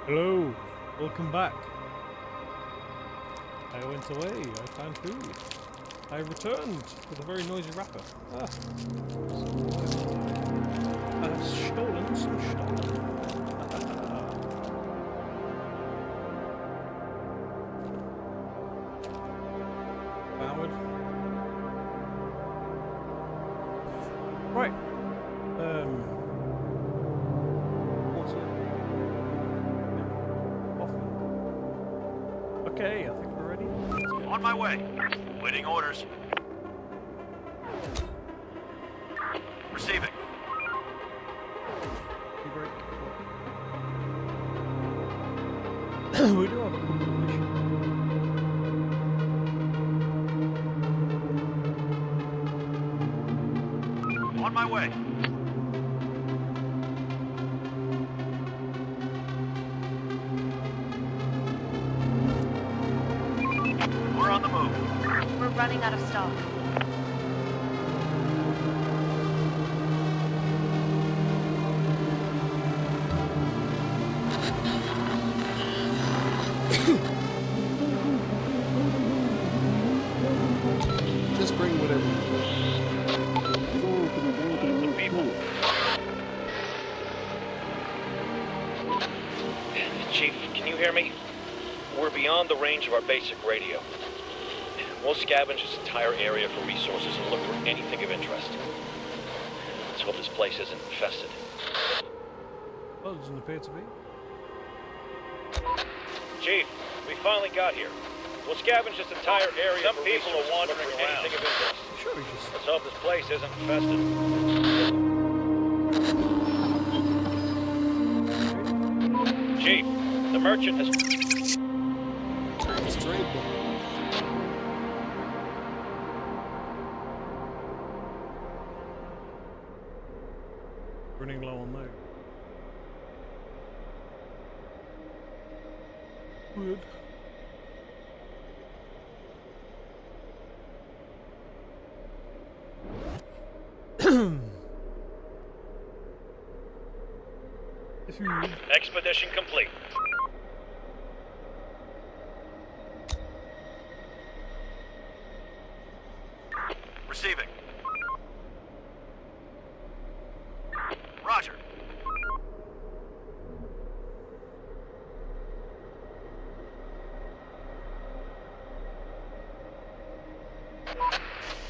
Hello, welcome back. I went away, I found food. I returned with a very noisy rapper. I have stolen some stuff. Ballad. Right. Water. Coffee. Okay, I think we're ready. On my way. Waiting orders. Receiving. Tea break. We do have a competition. On my way. We're on the move. We're running out of stock. Just bring whatever you The people. Chief, can you hear me? We're beyond the range of our basic radio. We'll scavenge this entire area for resources and look for anything of interest. Let's hope this place isn't infested. Well, it doesn't appear to be. Chief, we finally got here. We'll scavenge this entire area. Some people are wandering around. Anything of interest. Sure, we just... Let's hope this place isn't infested. Chief, the merchant has... straight down. running low on those. Good. Expedition complete. Receiving. Roger.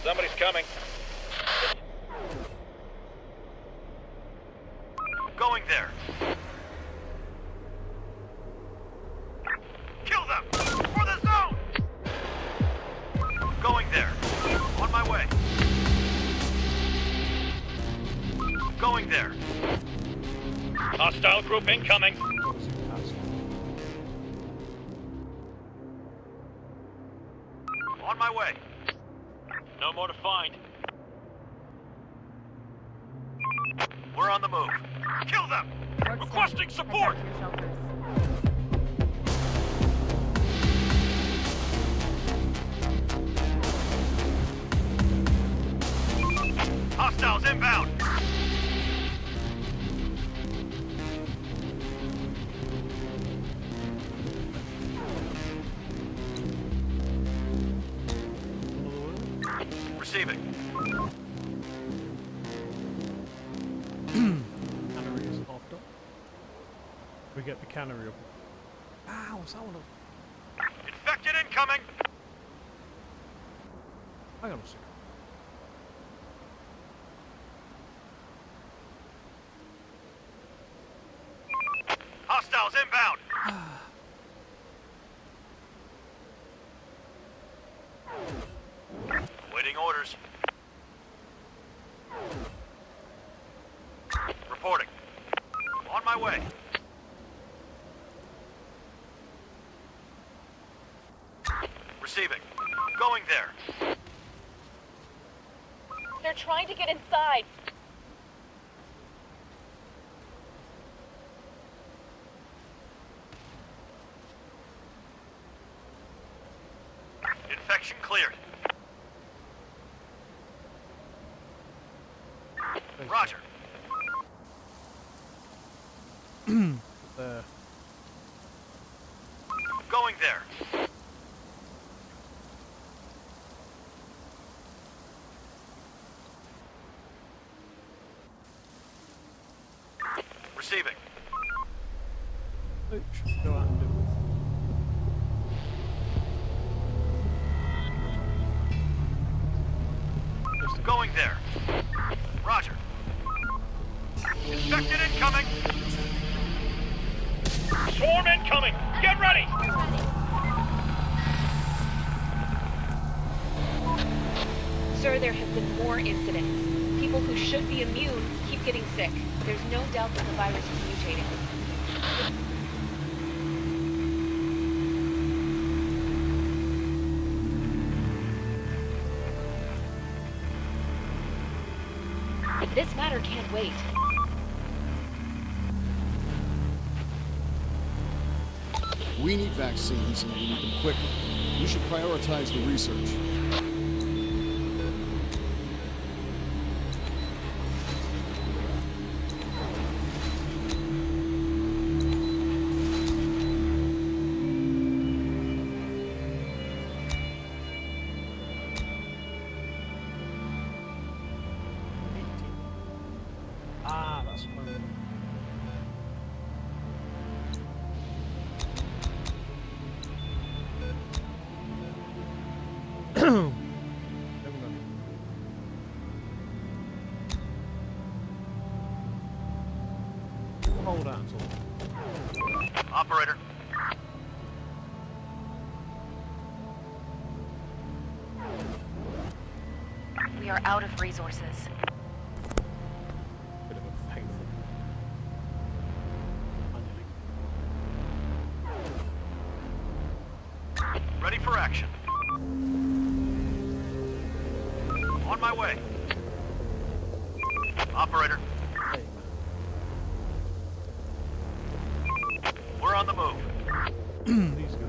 Somebody's coming. Going there. Kill them! For the zone! Going there. On my way. Going there. Hostile group incoming. On my way. No more to find. We're on the move. Kill them! Requesting support! Hostiles inbound! Receiving. Cannery is off up. We get the cannery up. Ah, what's that one up? Infected incoming! Hang on a second. Hostiles inbound! Waiting orders. Reporting. On my way. Receiving. Going there. They're trying to get inside. Infection cleared. Roger. There. Receiving. Oops, go out and do it. Going there. Roger. Infected incoming. Swarm incoming! Get ready! Sir, there have been more incidents. People who should be immune keep getting sick. There's no doubt that the virus is mutating. This matter can't wait. We need vaccines, and we need them quickly. We should prioritize the research. Ah, that's one. Hold on, Operator. We are out of resources. bit of a painful. Ready for action. On my way. Operator. Hey, We're on the move. man. These guys.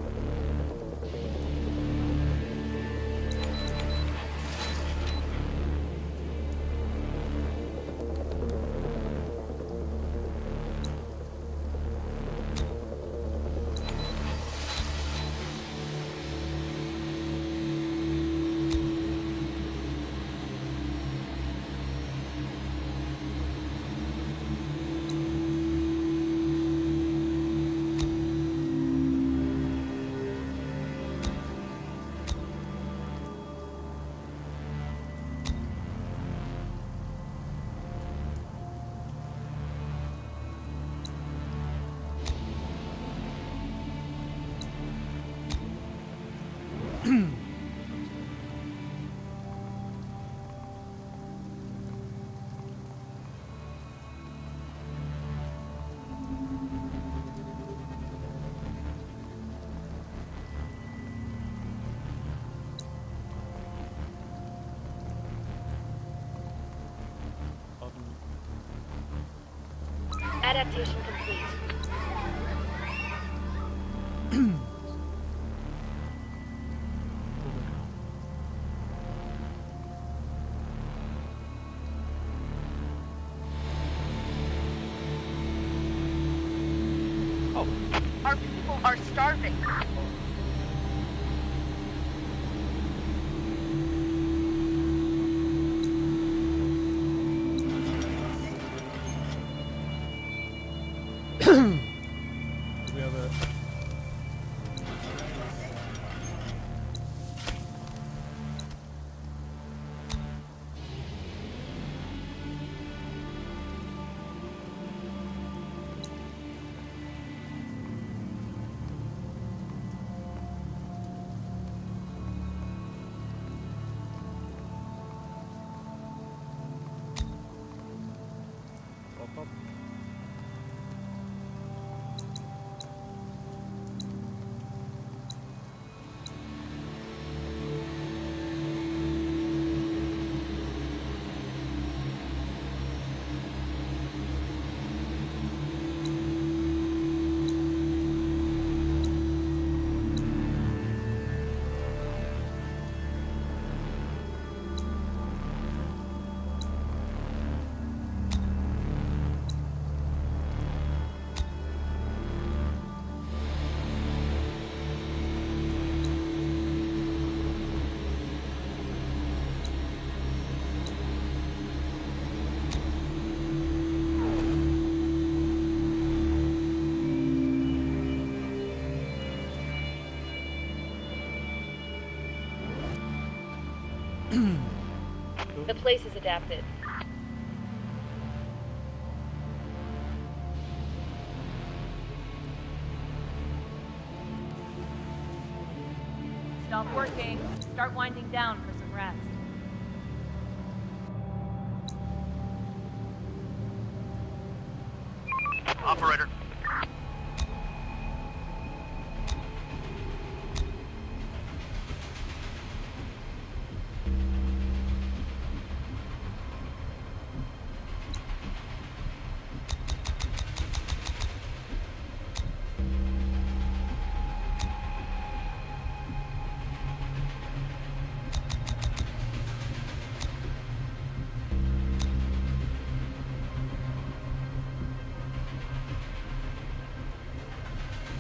Adaptation complete. Oh, Our people are starving. we have a. Pop up. The place is adapted. Stop working. Start winding down for some rest. Operator.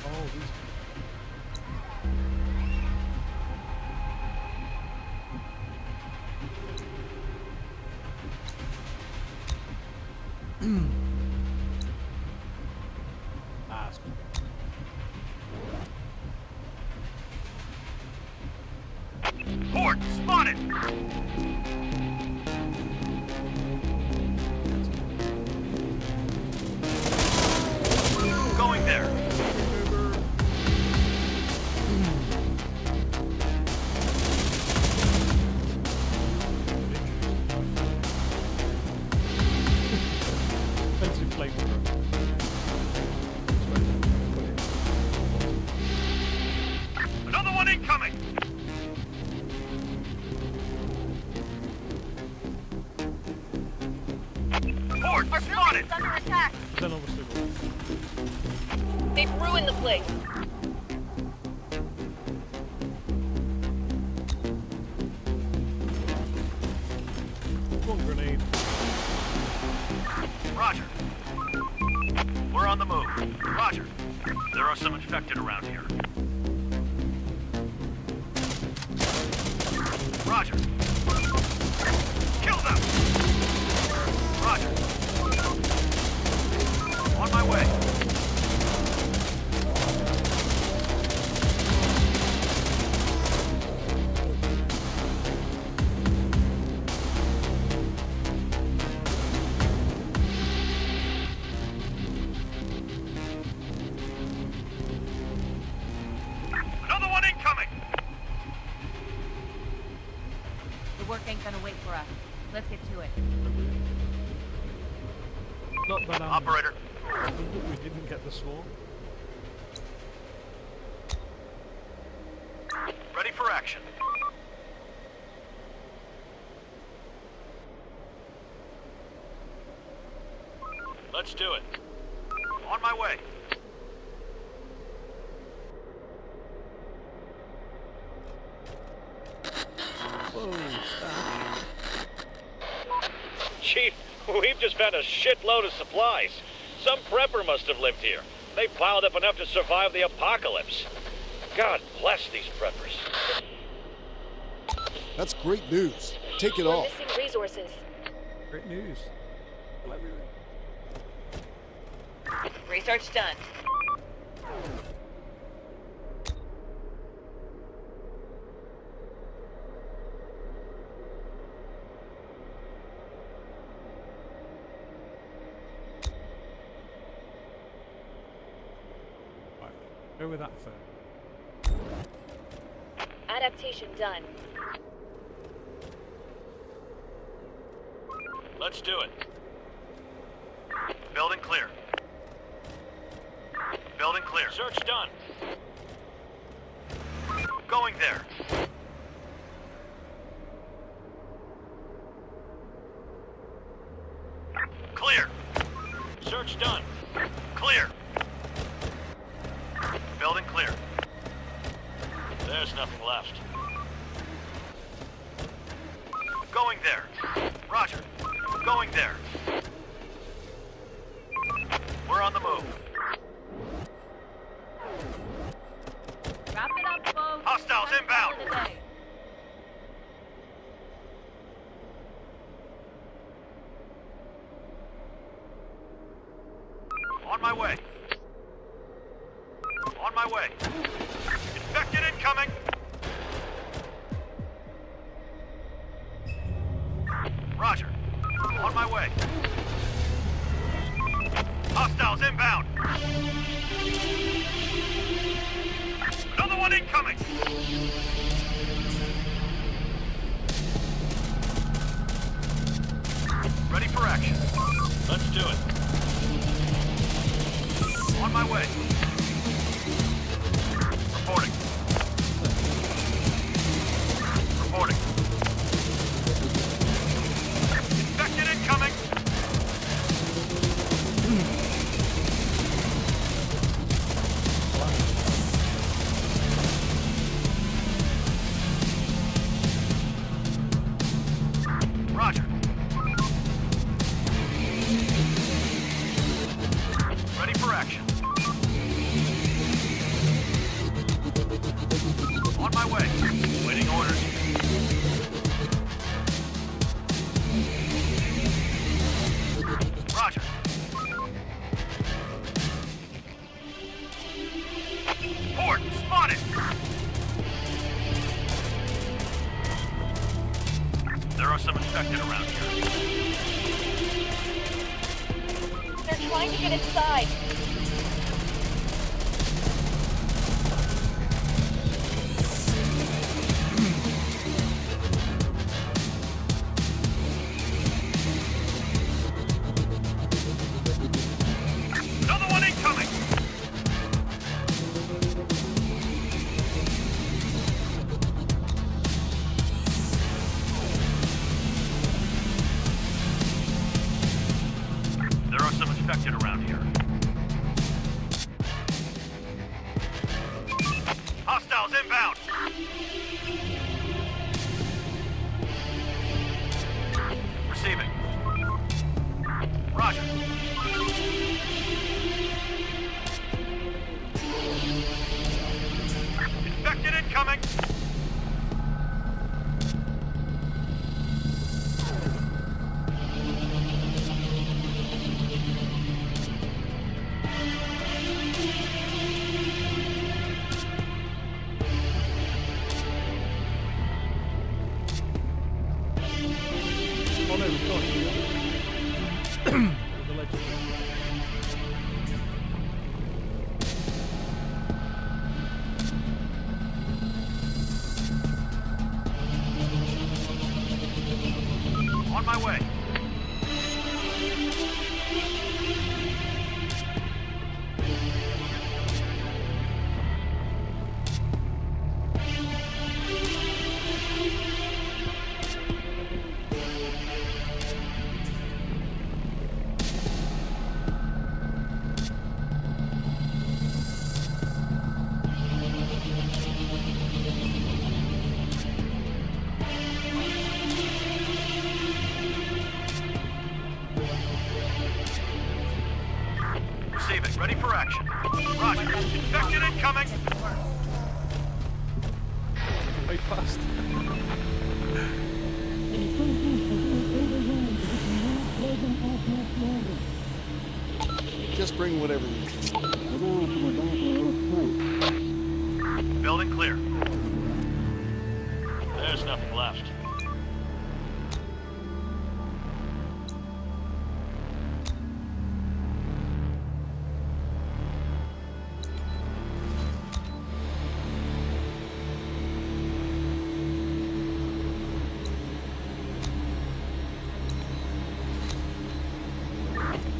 Oh, these. Ah, it's Horde spotted! Going there. expensive flamethrower. Another one incoming! Horde spotted! Under attack. Then obviously They've ruined the place. one grenade. Roger. We're on the move. Roger. There are some infected around here. Roger. Kill them! Roger. On my way. Another one incoming! The work ain't gonna wait for us. Let's get to it. Not that Operator. we didn't get the swarm. Ready for action. Let's do it. On my way. Whoa, stash. Chief, we've just found a shitload of supplies. Some prepper must have lived here. They piled up enough to survive the apocalypse. God bless these preppers. That's great news. Take it We're all. missing resources. Great news. Research done. Right, go with that first. Adaptation done. Let's do it. Building clear. Building clear. Search done. Going there. Clear. Search done. Clear. Building clear. There's nothing left. Going there. Roger. Going there. We're on the move. Wrap it up, folks. Hostiles Time to call inbound. it a day. On my way. On my way. Infected incoming. Hostiles inbound. Another one incoming. Ready for action. Let's do it. On my way. Reporting. Reporting. Infected incoming. Roger. Ready for action. On my way. Waiting orders. Roger. Horde spotted. There are some infected around here. They're trying to get inside. Another one incoming. There are some infected around here. Hostiles inbound. Receiving. Roger. Infected incoming. Oh no, we've got it. The legend. On my way. Receiving. Ready for action. Roger. Infected incoming. Way fast. Just bring whatever you need. Building clear. There's nothing left.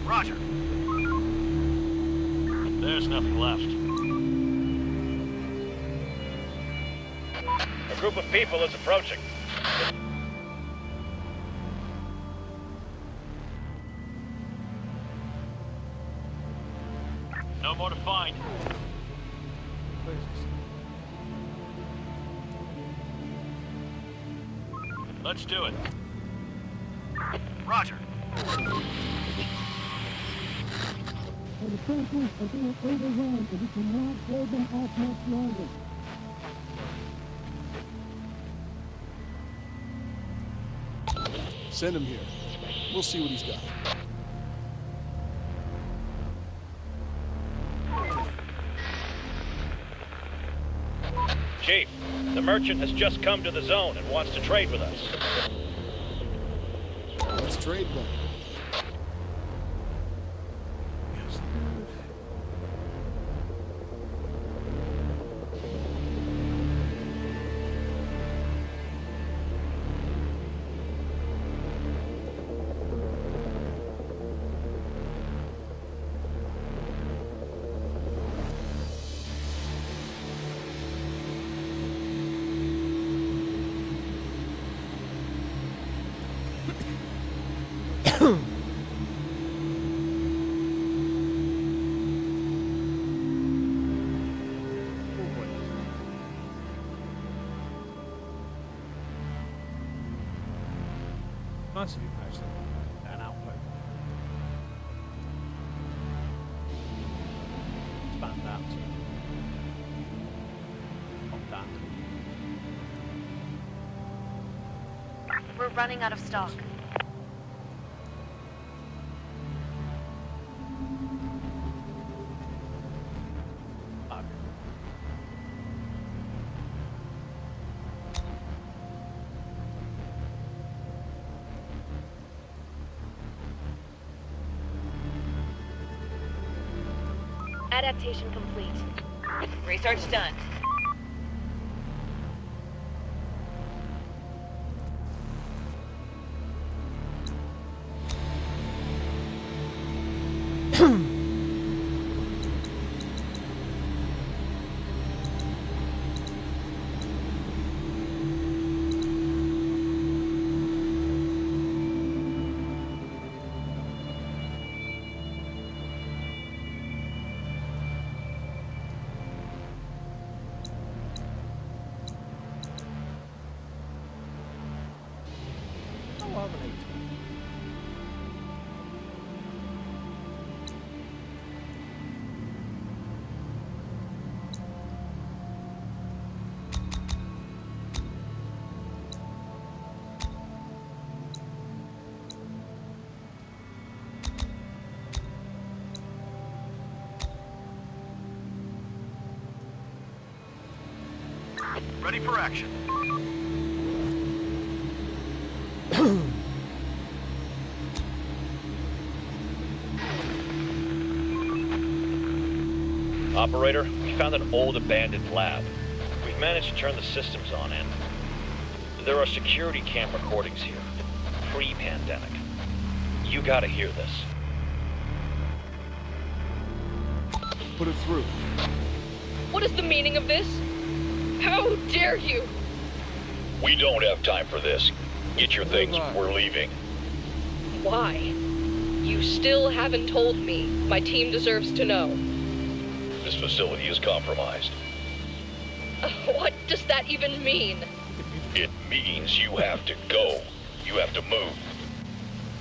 Roger. There's nothing left. A group of people is approaching. No more to find. Let's do it. Roger. Send him here. We'll see what he's got. Chief, the merchant has just come to the zone and wants to trade with us. Let's trade then. Yes. nice of you, actually. An outpost. Expand that to pop that. We're running out of stock. Adaptation complete. Research done. Oh, I have an 8. Ready for action. Operator, we found an old abandoned lab. We've managed to turn the systems on and there are security cam recordings here. Pre-pandemic. You gotta hear this. Put it through. What is the meaning of this? How dare you? We don't have time for this. Get your things, we're leaving. Why? You still haven't told me. My team deserves to know. This facility is compromised. What does that even mean? It means you have to go. You have to move.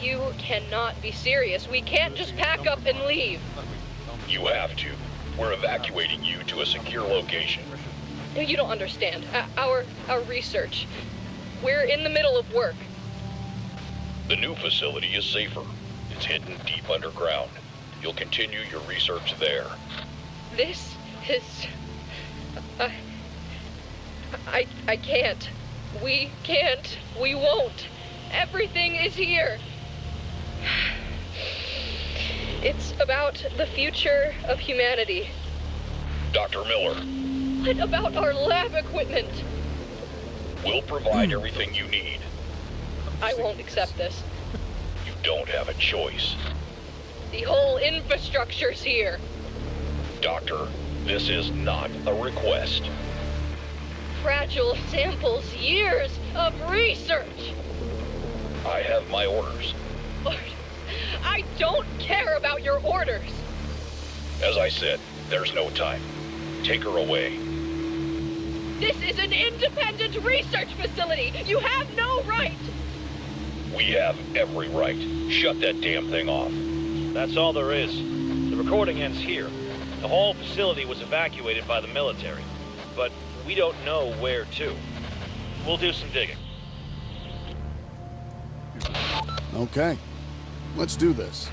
You cannot be serious. We can't just pack up and leave. You have to. We're evacuating you to a secure location. You don't understand. Our research. We're in the middle of work. The new facility is safer. It's hidden deep underground. You'll continue your research there. This is... I can't. We can't. We won't. Everything is here. It's about the future of humanity. Dr. Miller, What about our lab equipment? we'll provide everything you need. I won't accept this. You don't have a choice. The whole infrastructure's here. Doctor, this is not a request. Fragile samples, years of research. I have my orders. I don't care about your orders. As I said, there's no time. Take her away. This is an independent research facility. You have no right. We have every right. Shut that damn thing off. That's all there is. The recording ends here. The whole facility was evacuated by the military, but we don't know where to. We'll do some digging. Okay. Let's do this.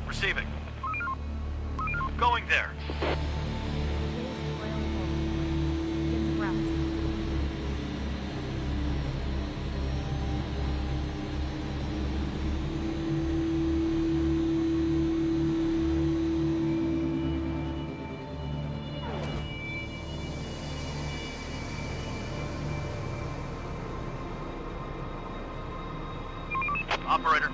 Receiving. Going there. Operator.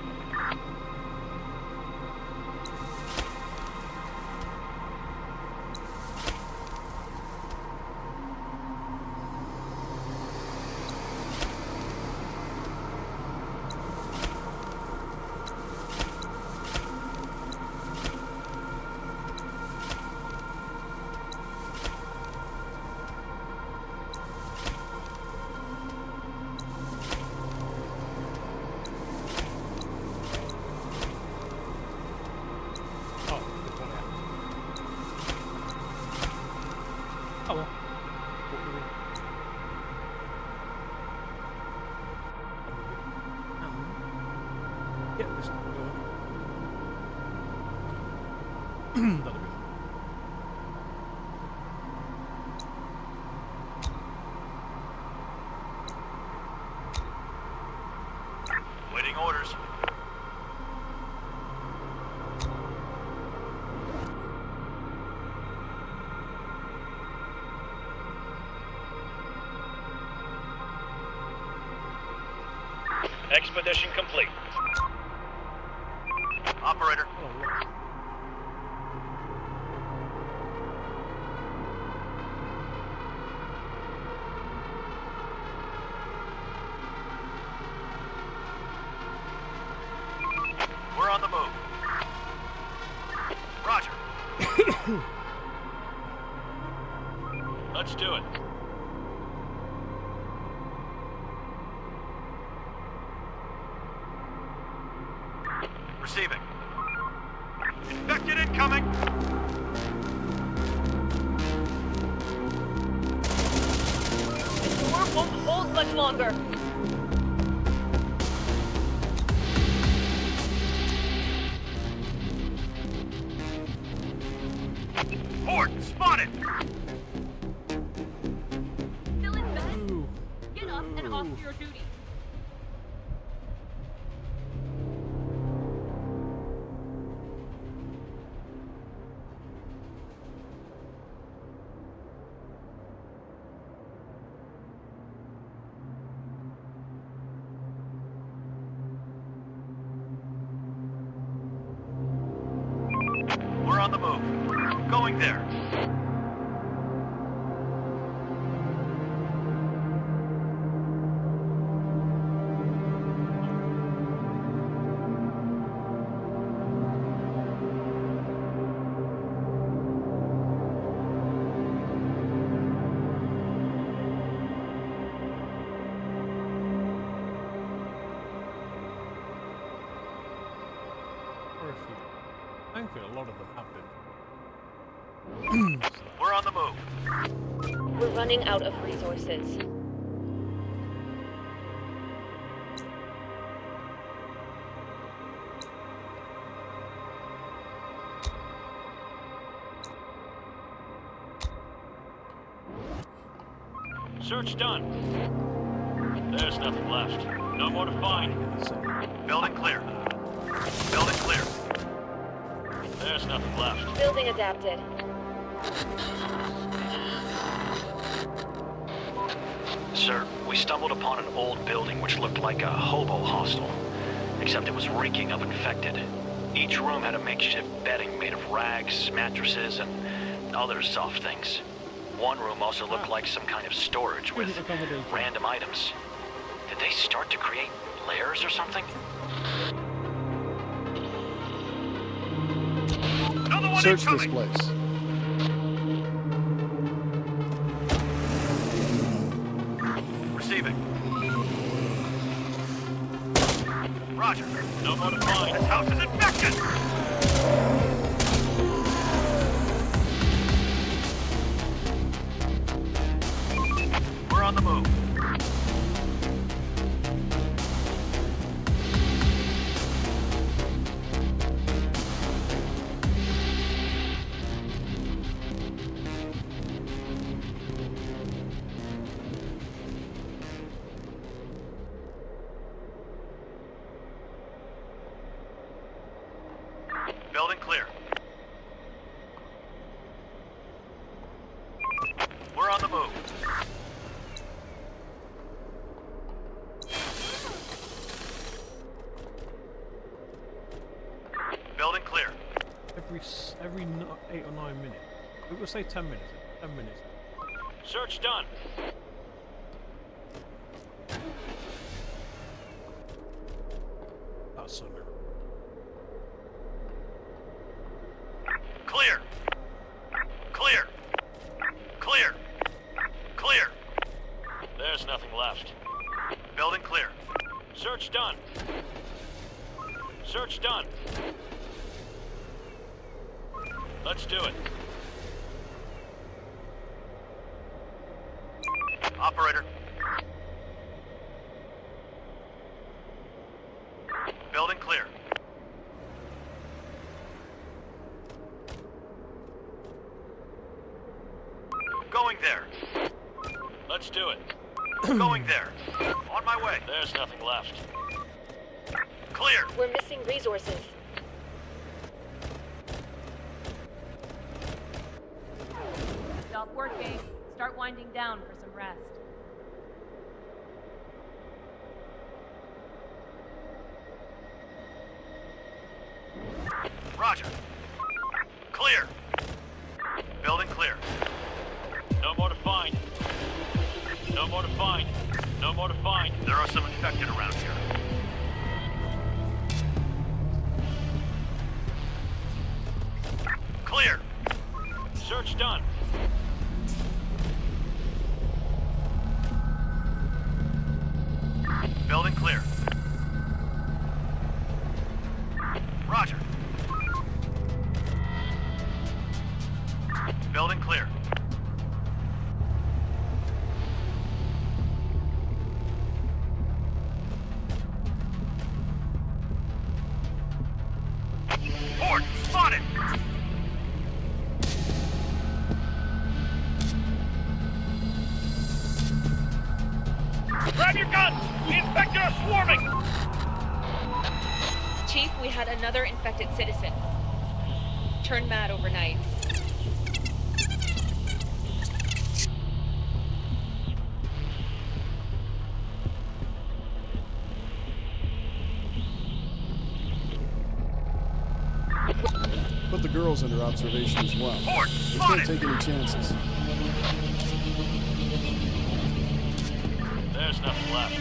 Oh well. Yeah, this that'll be. Waiting orders. Expedition complete. Operator. Oh, look. We're on the move. Roger. Let's do it. Receiving. Infected incoming. The door won't hold much longer. Horde spotted. Still in bed? Ooh. Get up and off to your duty. We're on the move. Going there. Or a few. Thankfully, a lot of them have been. We're on the move. We're running out of resources. Search done. There's nothing left. No more to find. Building clear. Building clear. There's nothing left. Building adapted. Sir, we stumbled upon an old building which looked like a hobo hostel, except it was reeking of infected. Each room had a makeshift bedding made of rags, mattresses, and other soft things. One room also looked like some kind of storage with random items. Did they start to create lairs or something? Another one Search this incoming. place. Receiving. Roger. No more to find. This house is infected. We're on the move. Building clear. We're on the move. every 8 or 9 minutes. We'll say 10 minutes. 10 minutes. Search done. That's so good. Clear. Clear. Clear. Clear. There's nothing left. Building clear. Search done. Search done. Let's do it. Operator. Building clear. Going there. Let's do it. Going there. On my way. There's nothing left. Clear. We're missing resources. Stop working. Start winding down for some rest. Roger. Clear. Building clear. No more to find. No more to find. No more to find. There are some infected around here. Clear. Search done. Building clear. Roger. Building clear. Horde spotted! Grab your guns! The infected are swarming! Chief, we had another infected citizen. Turned mad overnight. Put the girls under observation as well. Horde We can't spotted! take any chances. There's nothing left.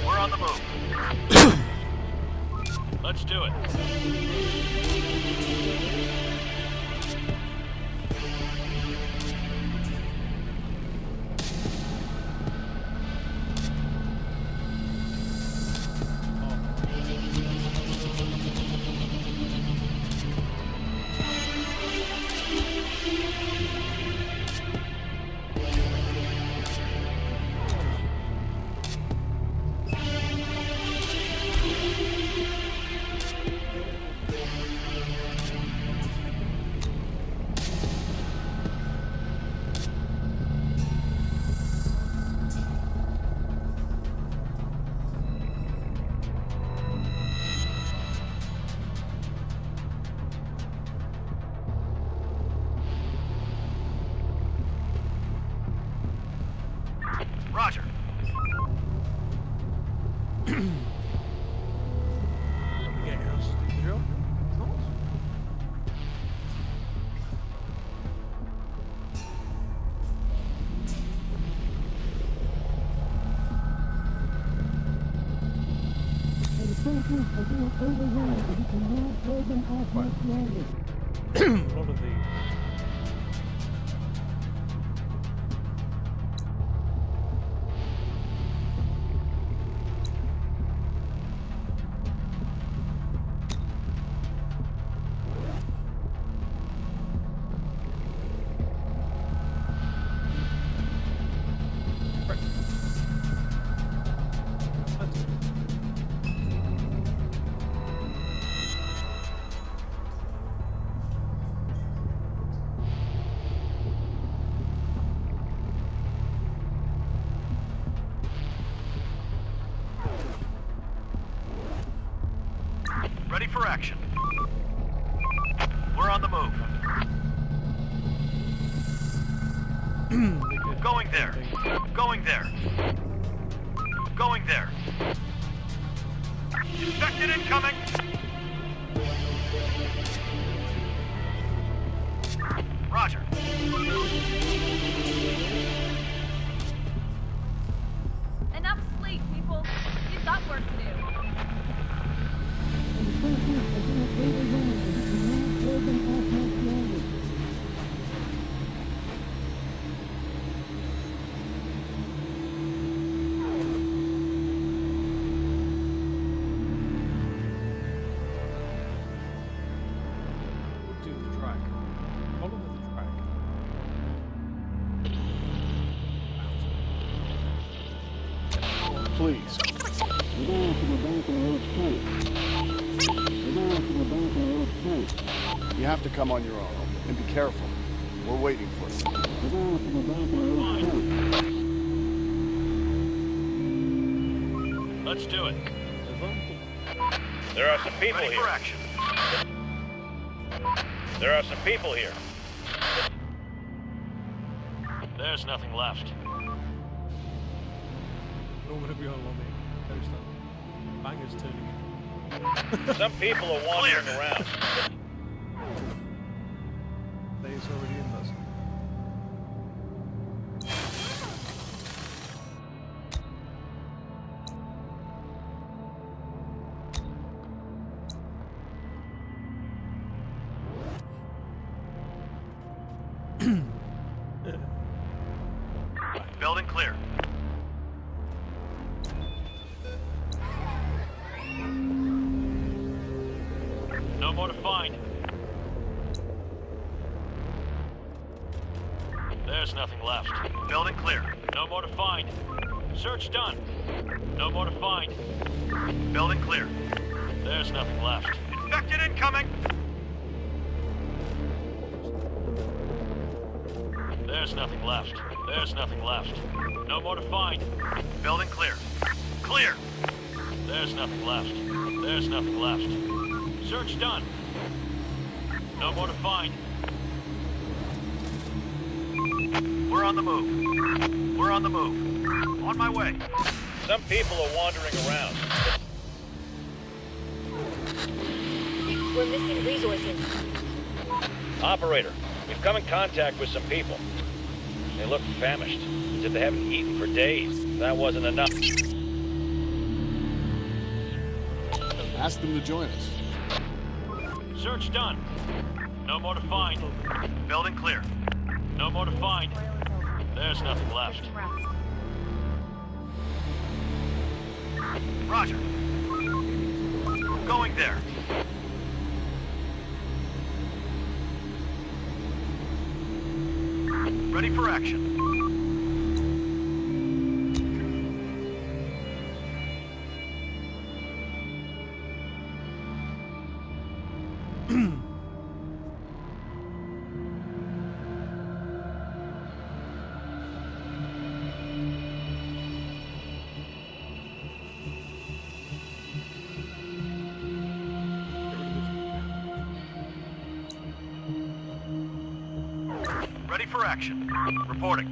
We're on the move. Let's do it. Roger. Get house drill. Nice. A lot of the Ready for action. We're on the move. Going there. Going there. Going there. Infected incoming! Roger. Enough sleep, people. You've got work to do. Do the track. Follow the track. Please. You have to come on your own, and be careful. We're waiting for you. Let's do it. Levanta. There are some people here. For action. There are some people here. There's nothing left. Nobody be on the coast. Banger's turning in. Some people are wandering around. They's already in us. Building clear. No more to find. There's nothing left. Building clear. No more to find. Search done. No more to find. Building clear. There's nothing left. Infected incoming! There's nothing left. There's nothing left. No more to find. Building clear. Clear! There's nothing left. There's nothing left. Search done. No more to find. We're on the move. We're on the move. On my way. Some people are wandering around. We're missing resources. Operator, we've come in contact with some people. They look famished, as if they haven't eaten for days. That wasn't enough. Ask them to join us. Search done. No more to find. Building clear. No more to find. Oil is over. There's nothing Get left. some rest. Roger. Going there. Ready for action. Ready for action. Reporting.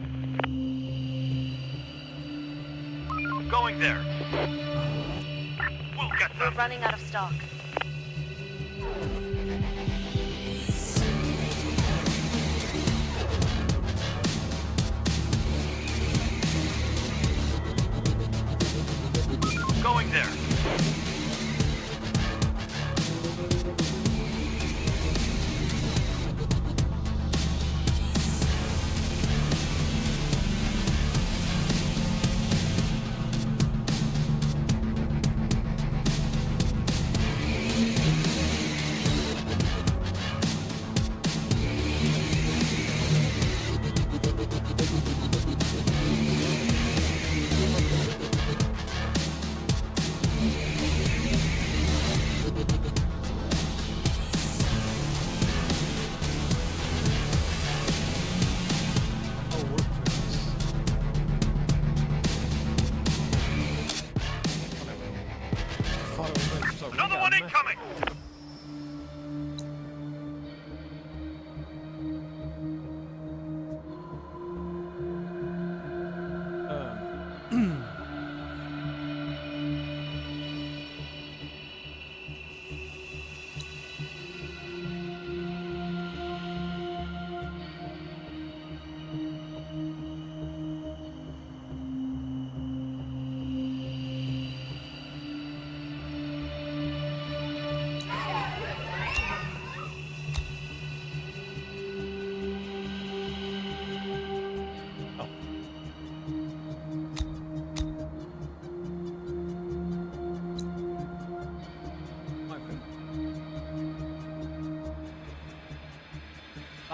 Going there. We'll get We're them. running out of stock. Going there.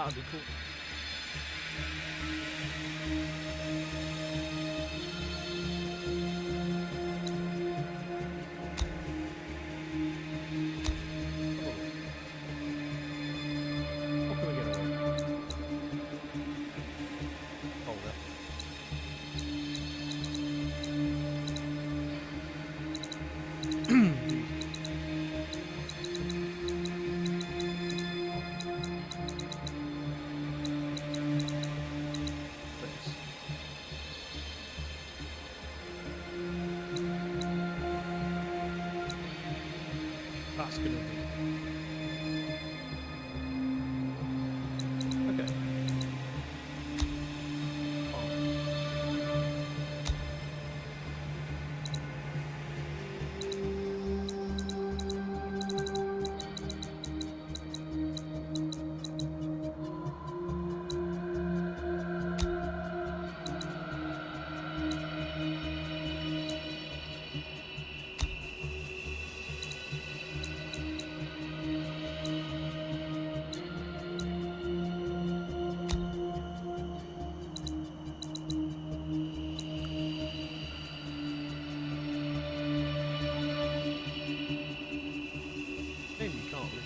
That'd be cool. What can we get away with? Hold up. That's gonna be okay. Maybe you can't really.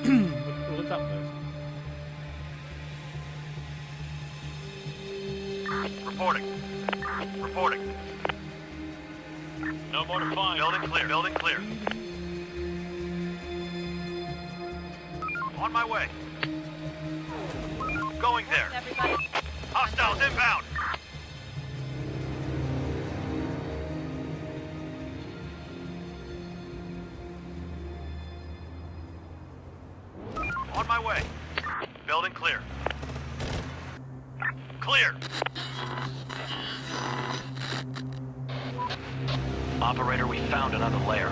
We'll look up those. Reporting. Reporting. No more to find. Building clear. Building clear. On my way. Going there. Everybody. Hostiles inbound. On my way. Building clear. Clear. Operator, we found another lair.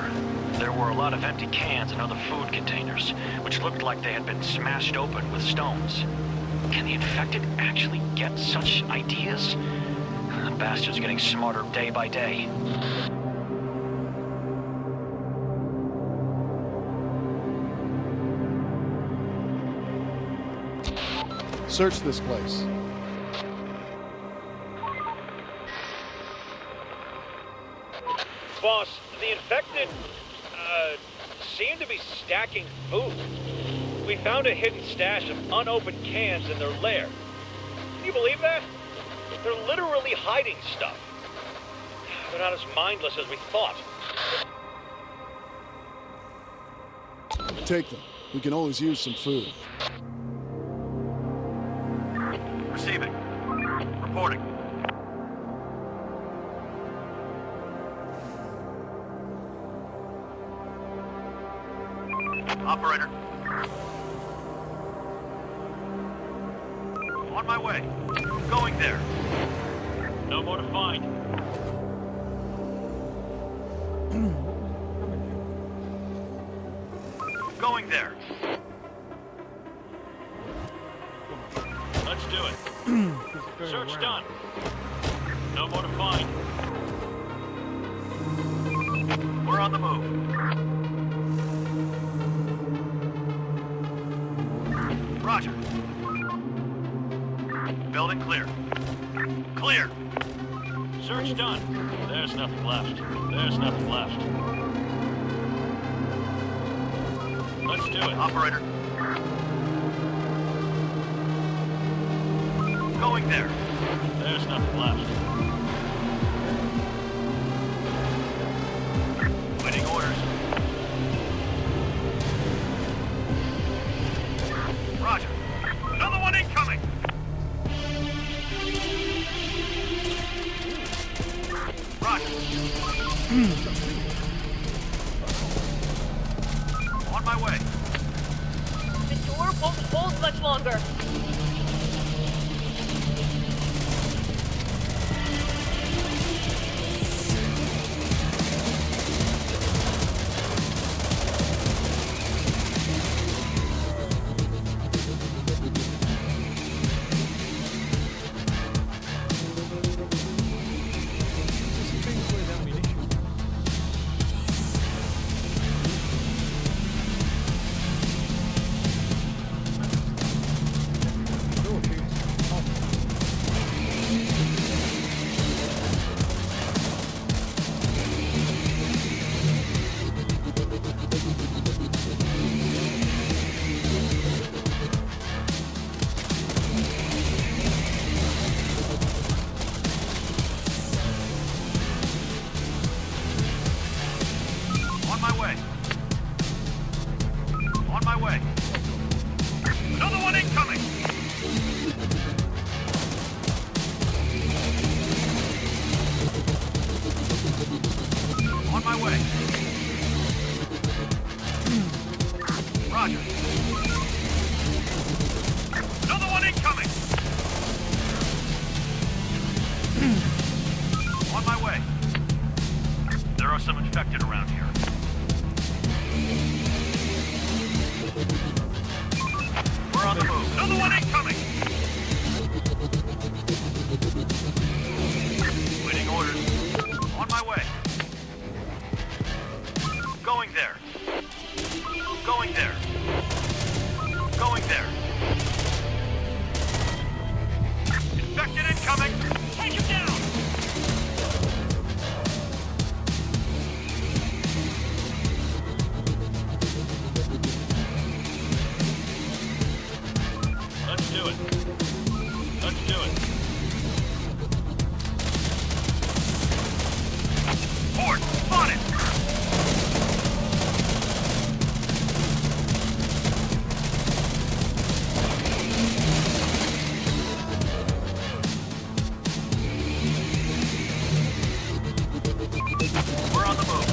There were a lot of empty cans and other food containers, which looked like they had been smashed open with stones. Can the infected actually get such ideas? The bastard's getting smarter day by day. Search this place. Boss, the infected, seem to be stacking food. We found a hidden stash of unopened cans in their lair. Can you believe that? They're literally hiding stuff. They're not as mindless as we thought. Take them. We can always use some food. Receiving. Reporting. Operator. On my way. Going there. No more to find. Going there. Let's do it. Search done. No more to find. We're on the move. Roger. Building clear. Clear. Search done. There's nothing left. There's nothing left. Let's do it. Operator. Going there. There's nothing left. Waiting orders. Roger. Another one incoming. Roger. On my way. The door won't hold much longer. On my way. There are some infected around here. We're on the move. Another one incoming! Waiting orders. On my way. Going there. Going there. Going there. Infected incoming! Take him down! Let's do it. Let's do it. Horde, spotted! We're on the move.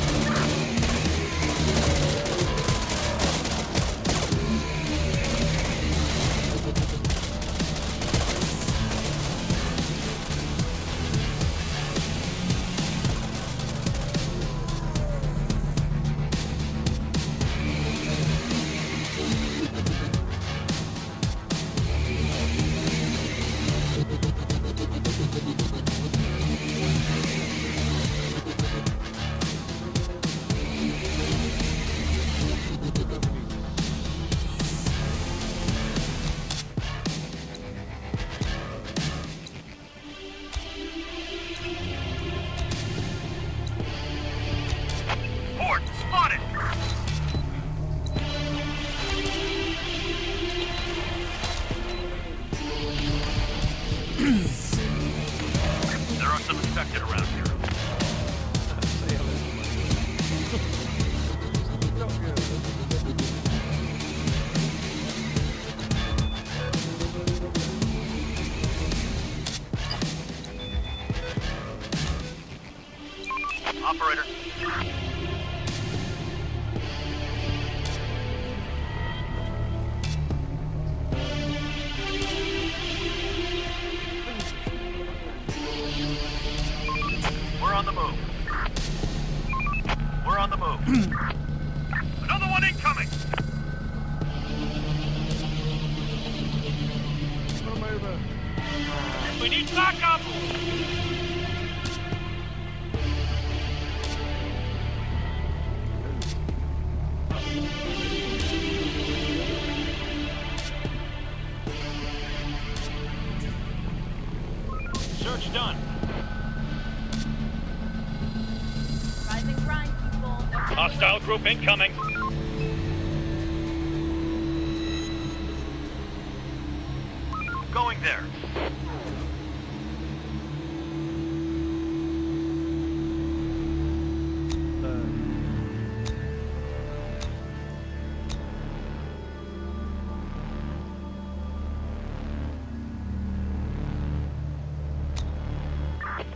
Horde, spotted! There are some infected around here. Say hello to my Not good. Operator. We're on the move. We're on the move. Another one incoming! Put 'em over. We need backup! Search done. Rise and grind, people. Hostile group incoming. Going there.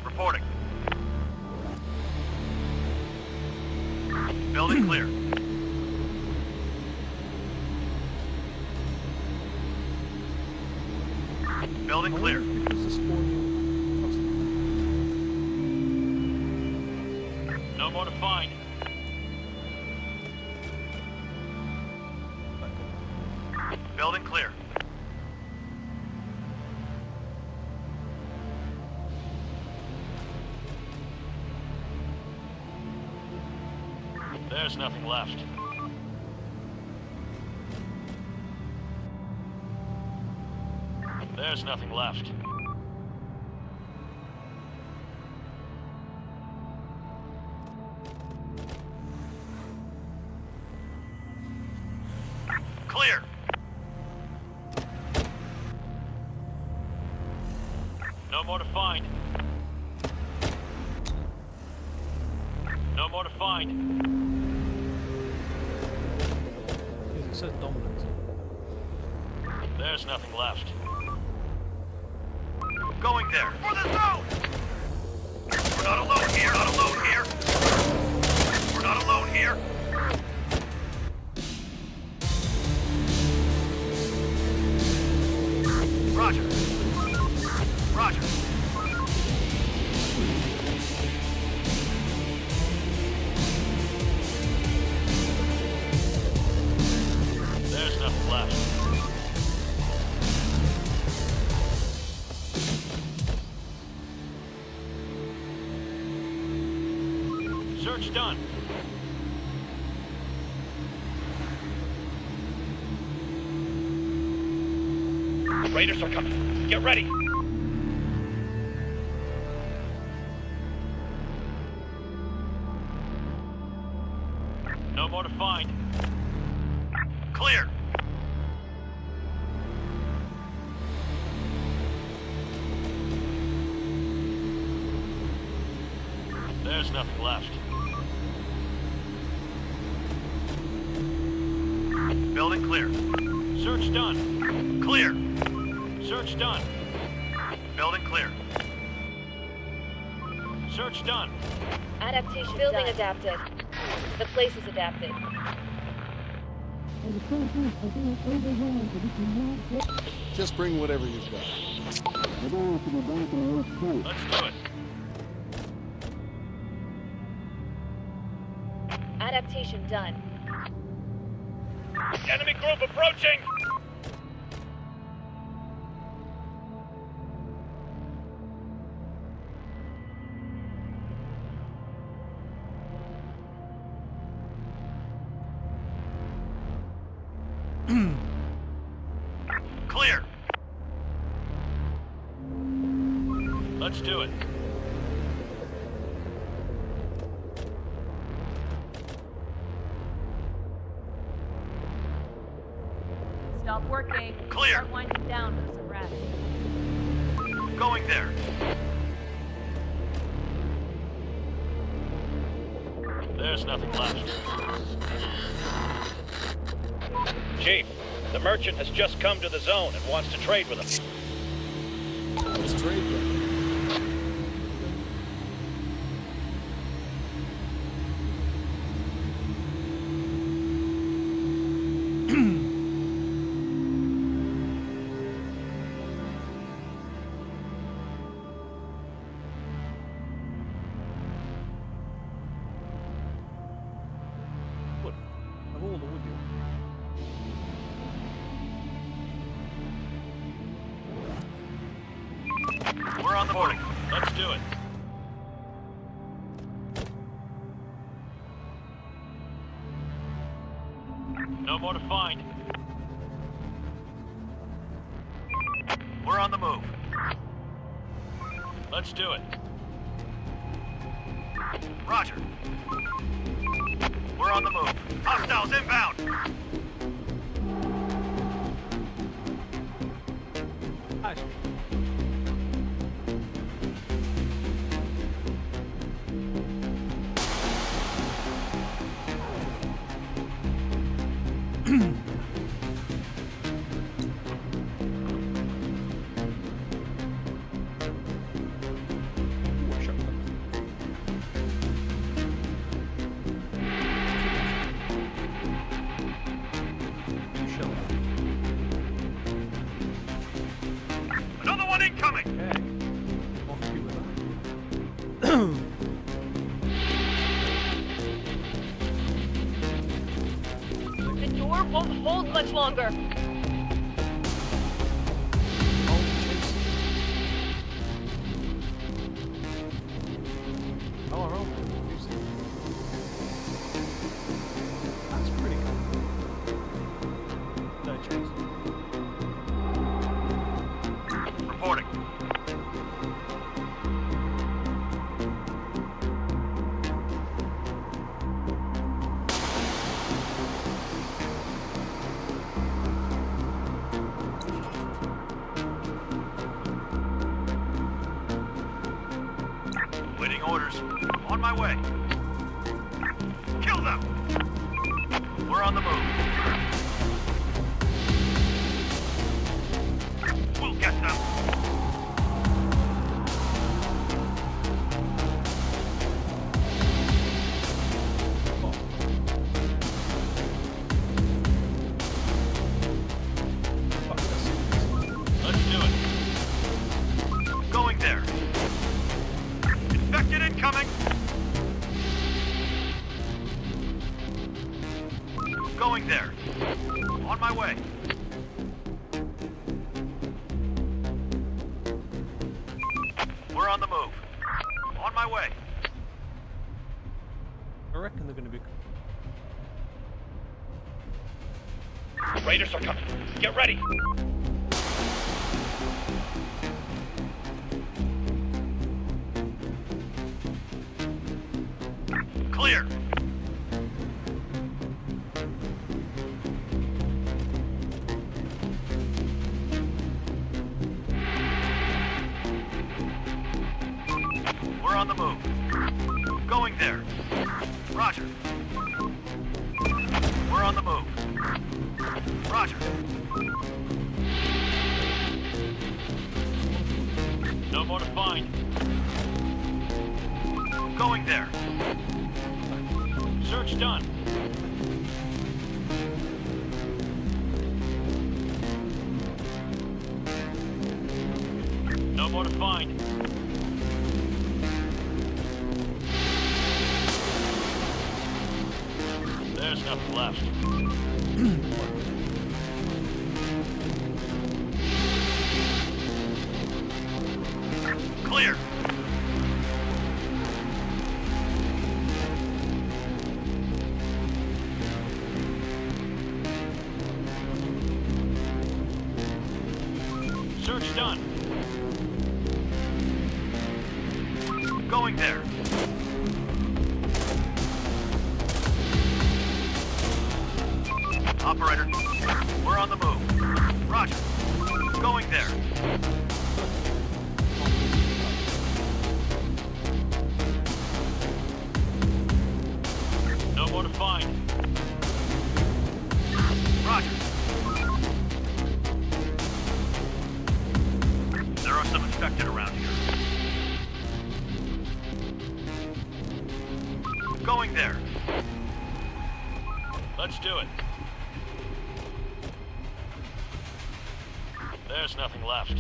Reporting. Building clear. Building clear. Because the spawning. No more to find. Building clear. There's nothing left. There's nothing left. Clear. No more to find. No more to find. It says dominant. There's nothing left. Going there. For the zone! We're not alone here. Not alone here. We're not alone here. Roger. Roger. Search done. Raiders are coming. Get ready. No more to find. Clear. There's nothing left. Building clear. Search done. Clear. Search done. Building clear. Search done. Adaptation building done. Adapted. The place is adapted. Just bring whatever you've got. Let's do it. Adaptation done. Enemy group approaching! Clear! Let's do it. Stop working. Clear. Start winding down for some rest. Going there. There's nothing left. Chief, the merchant has just come to the zone and wants to trade with us. Let's trade then. Look, I've all the wood here. We're on the boarding. Let's do it. No more to find. We're on the move. Let's do it. Roger. We're on the move. Hostiles inbound. Actually, ooh, shut up. You shut up. Another one incoming. Okay. Off you with that. The door won't hold much longer. Oh, our own. That's pretty cool. No chase. Reporting. Waiting orders. On my way. Kill them! We're on the move. We'll get them. Fuck this. Let's do it. Going there. Infected incoming. Going there. On my way. We're on the move. On my way. I reckon they're going to be. Raiders are coming. Get ready. Clear. We're on the move. Going there. Roger. We're on the move. Roger. No more to find. Going there. Search done. No more to find. There's nothing left. Clear. Search done. Going there. Operator, we're on the move. Roger. Going there. No more to find. Roger. There are some infected around here. Going there. Let's do it. There's nothing left.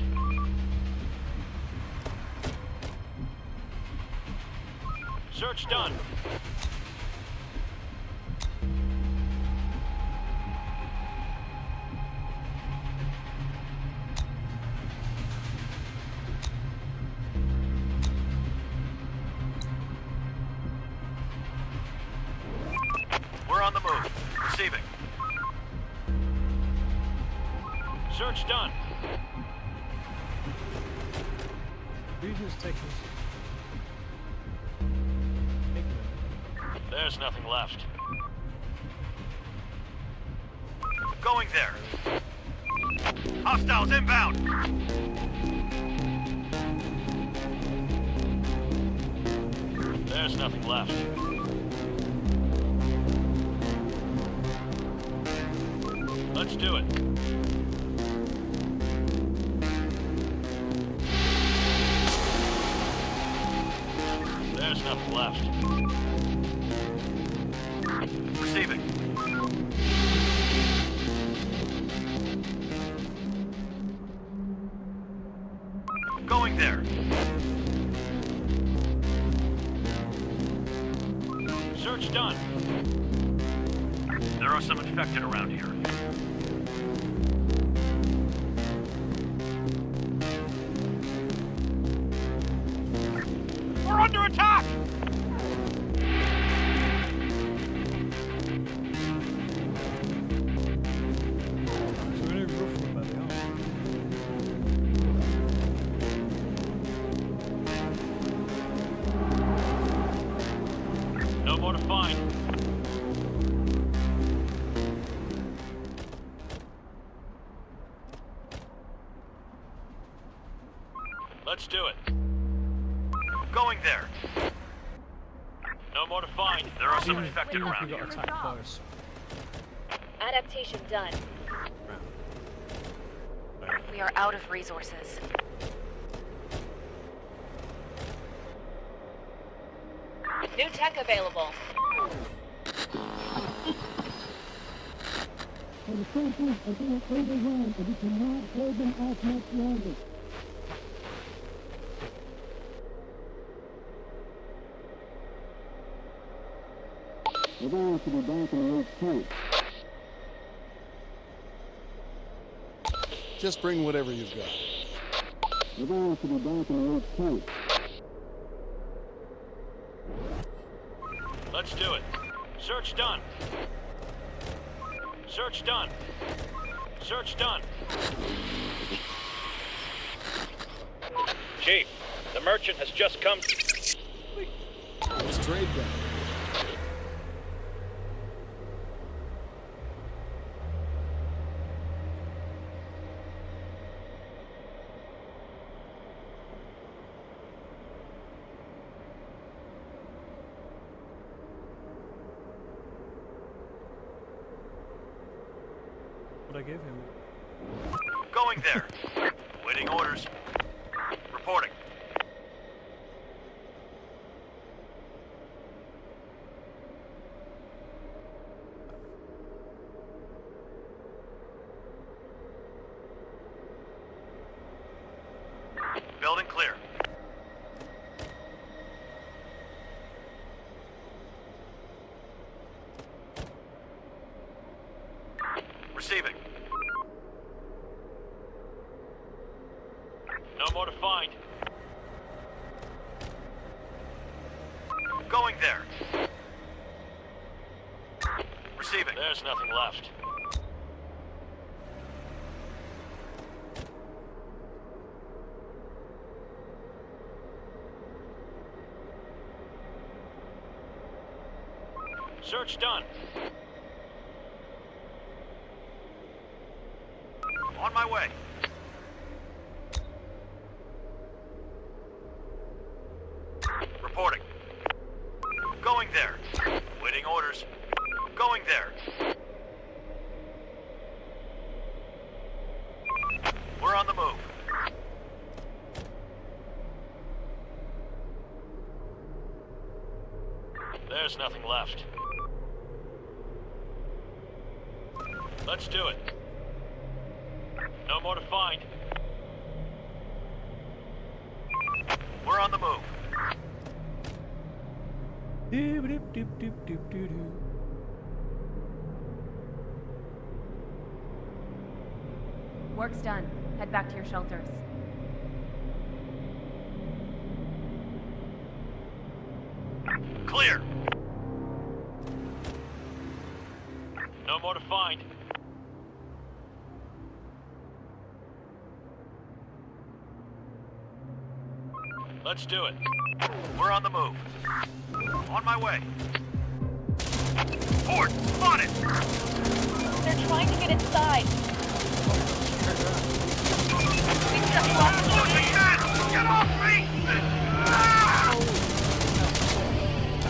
Search done. We're on the move. Receiving. Search done. Region's taking. There's nothing left. Going there. Hostiles inbound. There's nothing left. Let's do it. There's nothing left. Receiving. Going there. Search done. There are some infected around here. We're under attack! So we're really rough about the arm. No more to find. Let's do it. Going there. No more to find. There are some infected Even if around we got here. attacked close. Adaptation done. We are out of resources. New tech available. Just bring whatever you've got. Let's do it. Search done. Search done. Search done. Chief, the merchant has just come. Let's trade then. What I give him? Going there. Waiting orders. Reporting. Building clear. Receiving. No more to find. Going there. Receiving. There's nothing left. Search done. On my way. Reporting. Going there. Waiting orders. Going there. We're on the move. There's nothing left. Let's do it. No more to find. We're on the move. Work's done. Head back to your shelters. Clear. No more to find. Let's do it. We're on the move. On my way. Horde, spotted! They're trying to get inside. We just lost the lead. Get off me!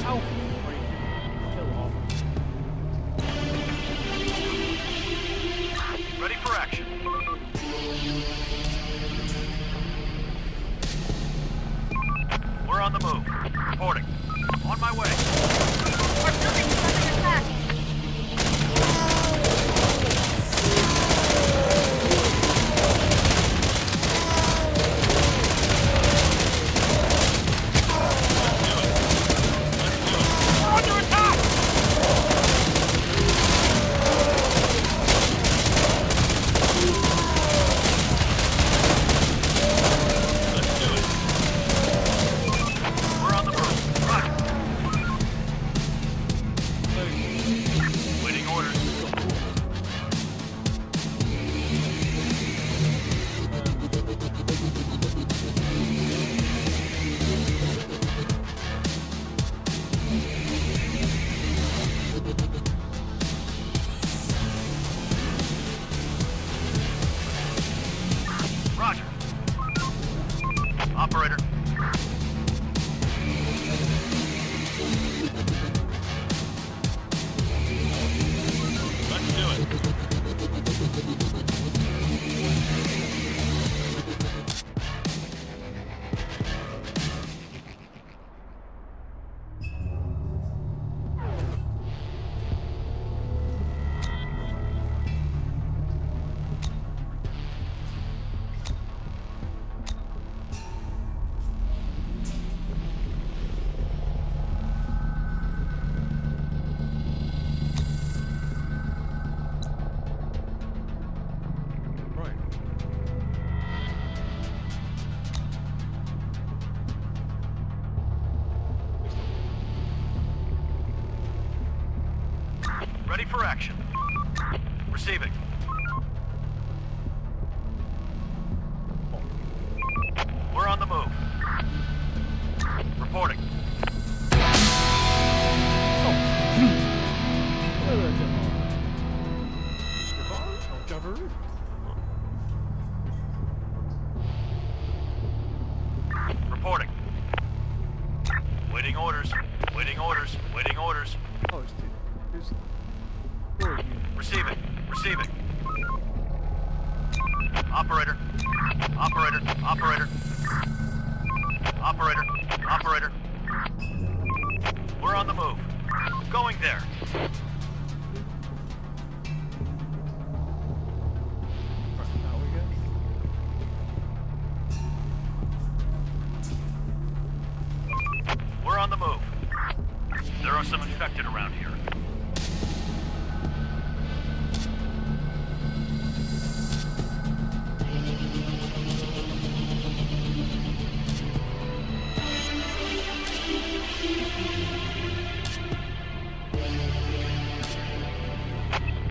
Alpha. Kill off. Ready for action. We're on the move. Reporting. On my way. Our building is under attack. We're under attack! Let's do it. We're on the move. Roger. Waiting orders. Roger. Operator. Let's do it. Ready for action. Receiving. We're on the move. Reporting. Reporting. Waiting orders. Waiting orders. Waiting orders. Oh, it's Receiving. Receiving. Operator. Operator. Operator. Operator. Operator. We're on the move. Going there. Now we go. We're on the move. There are some infected around here.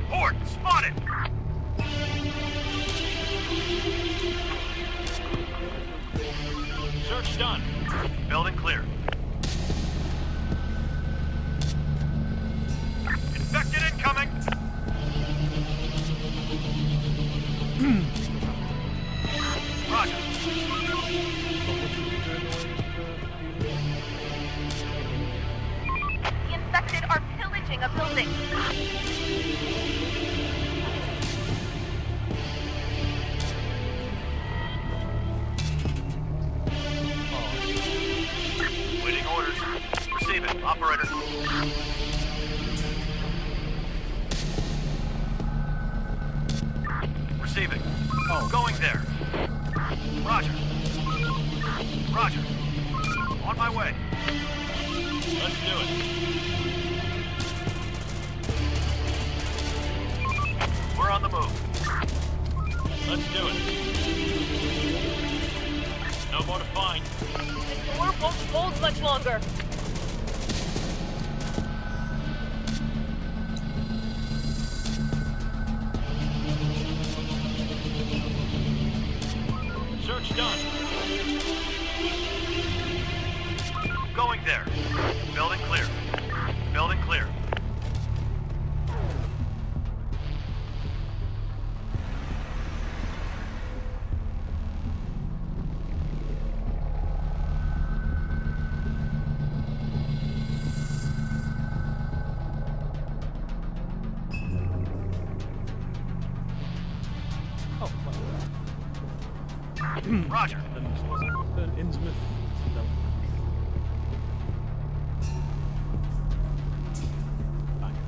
Horde, spotted! Search done. Building clear. Infected incoming! Roger. The infected are pillaging a building. Waiting orders. Receiving. Operator. Receiving. Oh. Going there. Roger. Roger. On my way. Let's do it. We're on the move. Let's do it. No more to find. The door won't hold much longer. Search done. Going there. Building clear. Building clear. Oh, Roger. and this wasn't Innsmouth. No. Bangor.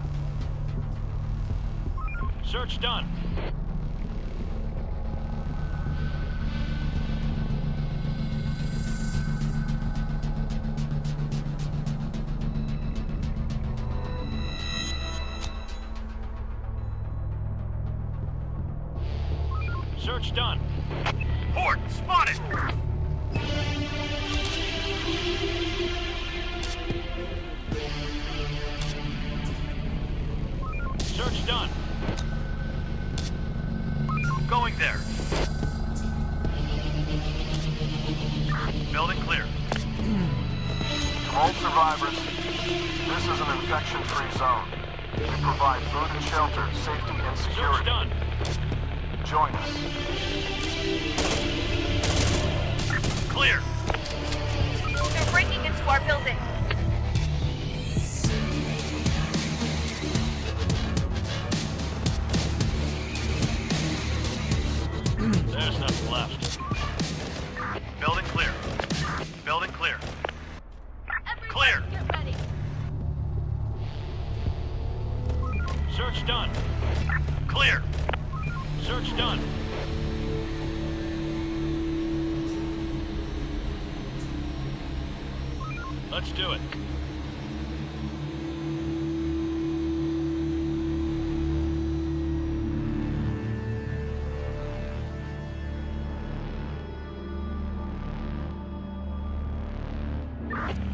Search done. Search done. Horde, spotted! Search done. Going there. Building clear. To all survivors, this is an infection-free zone. We provide food and shelter, safety and Search security. done. Join us. Clear. They're breaking into our building. There's nothing left. Building clear. Building clear. Clear. Get ready. Search done. Clear. Search done. Let's do it.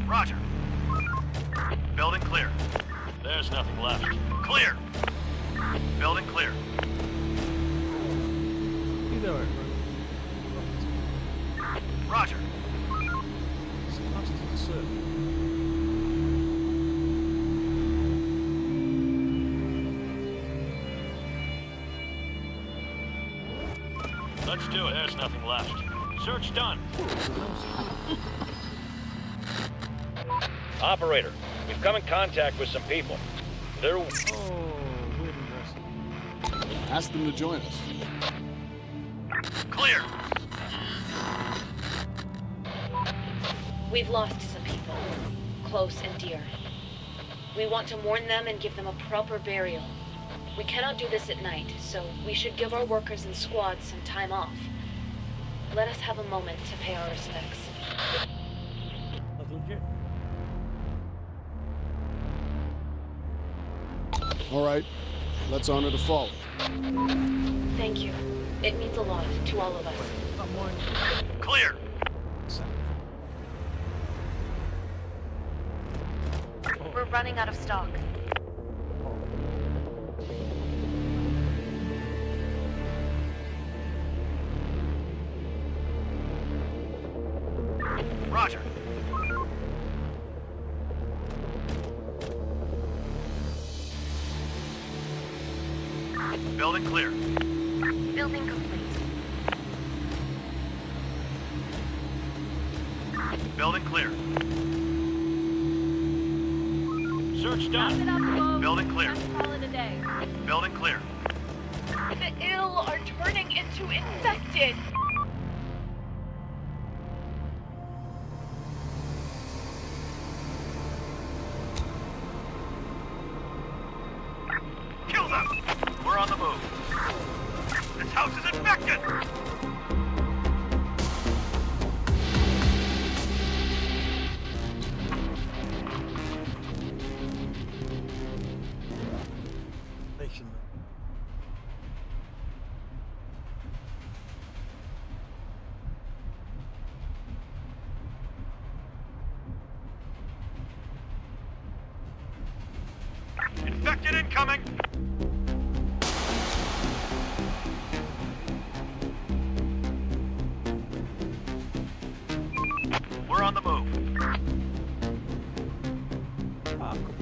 Roger. Building clear. There's nothing left. Clear. Building clear. You know it, right? Roger. It's fast as it's certain. Let's do it. There's nothing left. Search done. Operator, we've come in contact with some people. They're... Oh, weird address. Ask them to join us. Clear. We've lost some people, close and dear. We want to mourn them and give them a proper burial. We cannot do this at night, so we should give our workers and squads some time off. Let us have a moment to pay our respects. That's legit. All right, let's honor the fallen. Thank you. It means a lot to all of us. That wine. Clear. We're running out of stock. Roger. Building clear. Building complete. Building clear. Search Wrap it done. up, folks. Building clear. Time to call it a day. Building clear. The ill are turning into infected! Kill them! We're on the move. This house is infected! Nation. Infected incoming! We're on the move. Ah, cool.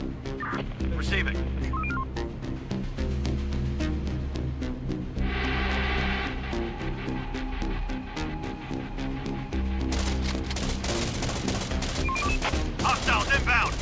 Receiving. Hostiles inbound!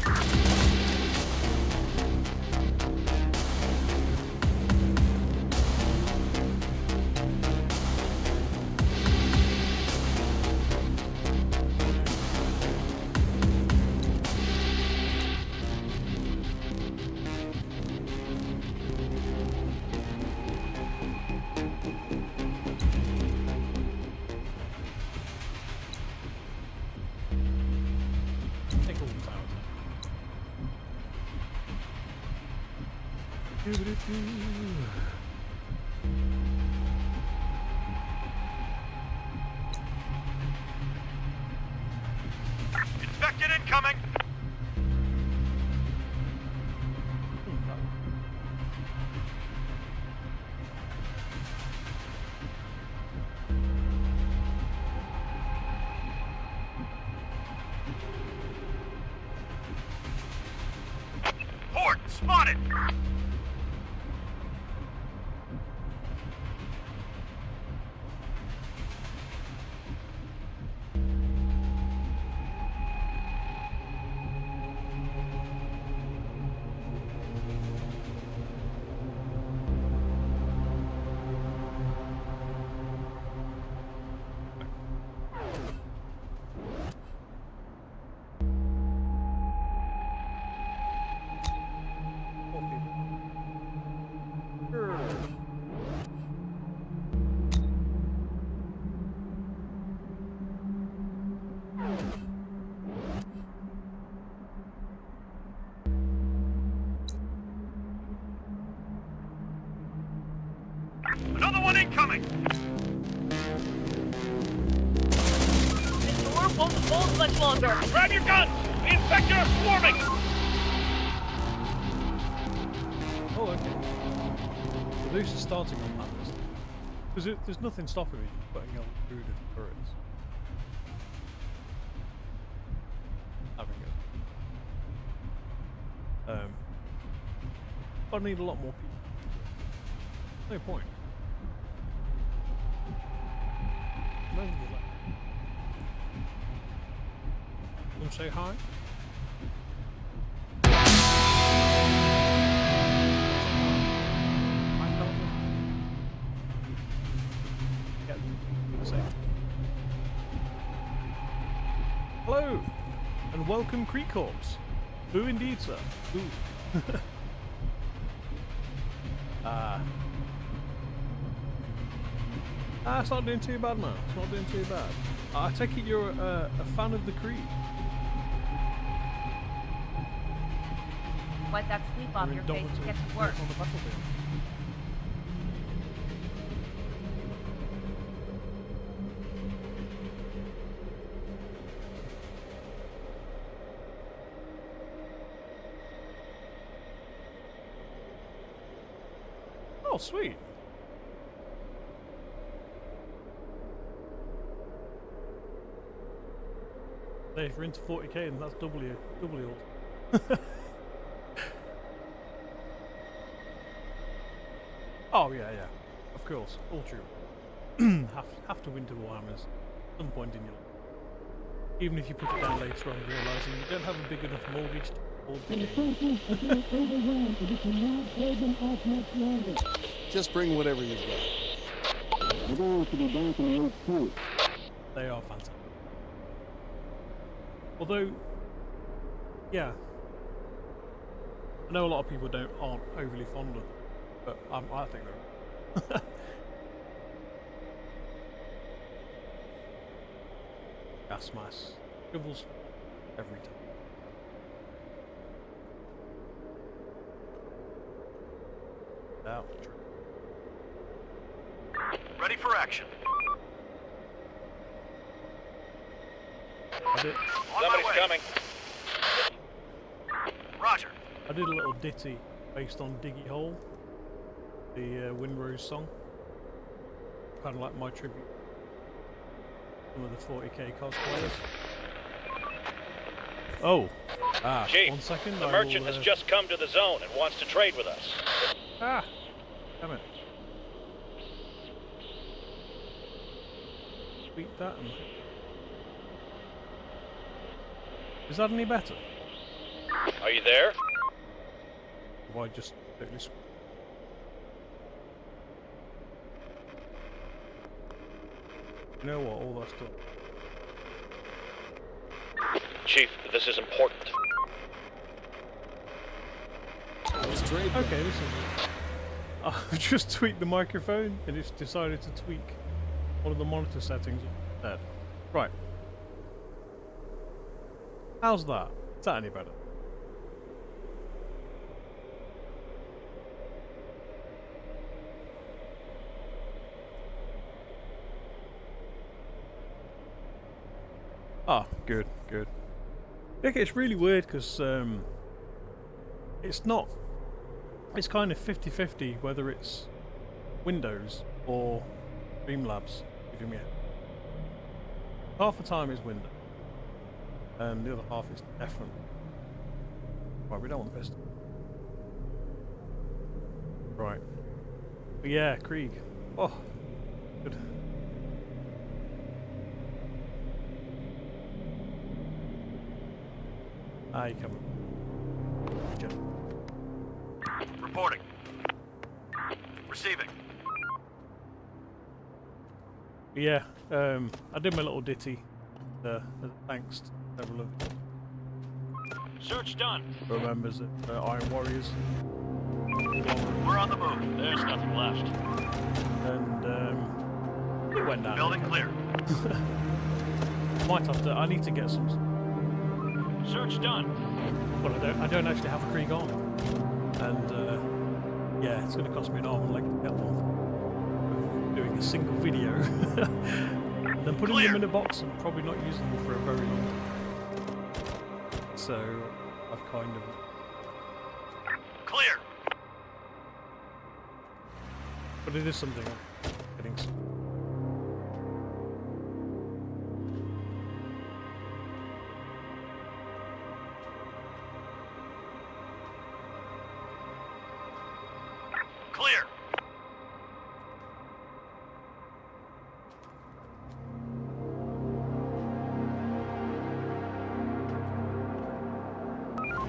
Take all the towers. Infected incoming! Horde spotted! Another one incoming! The door won't hold much longer. Grab your guns! The infected are swarming! Oh, okay. So those are starting on that list. Because there's nothing stopping me putting on food and turrets. Having it. I need a lot more people. No point. Come say hi. Hello, and welcome, Creek Corps. Who indeed, sir? Who? It's not doing too bad, man. It's not doing too bad. I take it you're a fan of the Creed. Wipe that sleep off your face and get to work. On the battlefield. Oh, sweet. If you're into 40k, then that's doubly awesome. Oh yeah, of course, all true. have to win to Warhammers at some point in your life. Even if you put it down later on, realising you don't have a big enough mortgage to afford the game. Just bring whatever you've got. They are fantastic. Although, yeah, I know a lot of people aren't overly fond of them, but I think they're. Gas mask, dribbles every time. Out. Ready for action. Somebody's coming. Roger. I did a little ditty based on Diggy Hole, the Windrose song. Kind of like my tribute to some of the 40k cosplayers. Oh, Chief, 1 second. the merchant has just come to the zone and wants to trade with us. Damn it. Sweep that and... Is that any better? Are you there? Or I just totally... You know what? All that stuff. Chief, this is important. Okay, listen. I've just tweaked the microphone and it's decided to tweak one of the monitor settings instead. Right. How's that? Is that any better? Ah, good. Okay, it's really weird because it's not. It's kind of 50-50 whether it's Windows or Streamlabs giving me it. Half the time is Windows, and the other half is definitely. Right, we don't want this. Right. But yeah, Krieg. Oh, good. You come. Reporting. Receiving. Yeah, I did my little ditty as thanks to several of Search done. the members of Iron Warriors. We're on the move. There's nothing left. And it went down. Building clear. Might have to. I need to get some. Search done. Well, I don't actually have a Krieg on, and yeah, it's going to cost me an arm and leg to get one. Doing a single video, and then putting them in a box and probably not using them for a very long time. So I've kind of Clear. But it is something I'm getting some. Clear.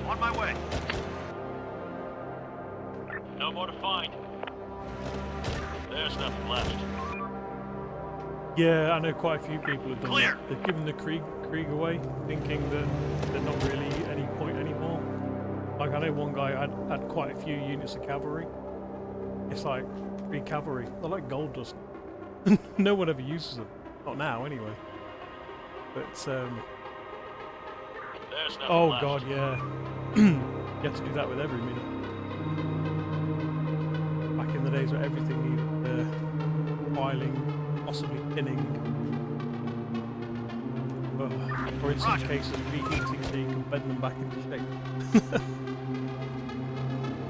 On my way. No more to find. There's nothing left. Yeah, I know quite a few people have done Clear. that. They've given the Krieg away, thinking that they're not really any point anymore. Like, I know one guy had quite a few units of cavalry. It's like free cavalry. They're like gold dust. No one ever uses them. Not now, anyway. But, There's nothing oh left. god, yeah. You have to do that with every minute. Back in the days where everything needed filing, possibly pinning. Or in some cases, reheating so you can bend them back into shape.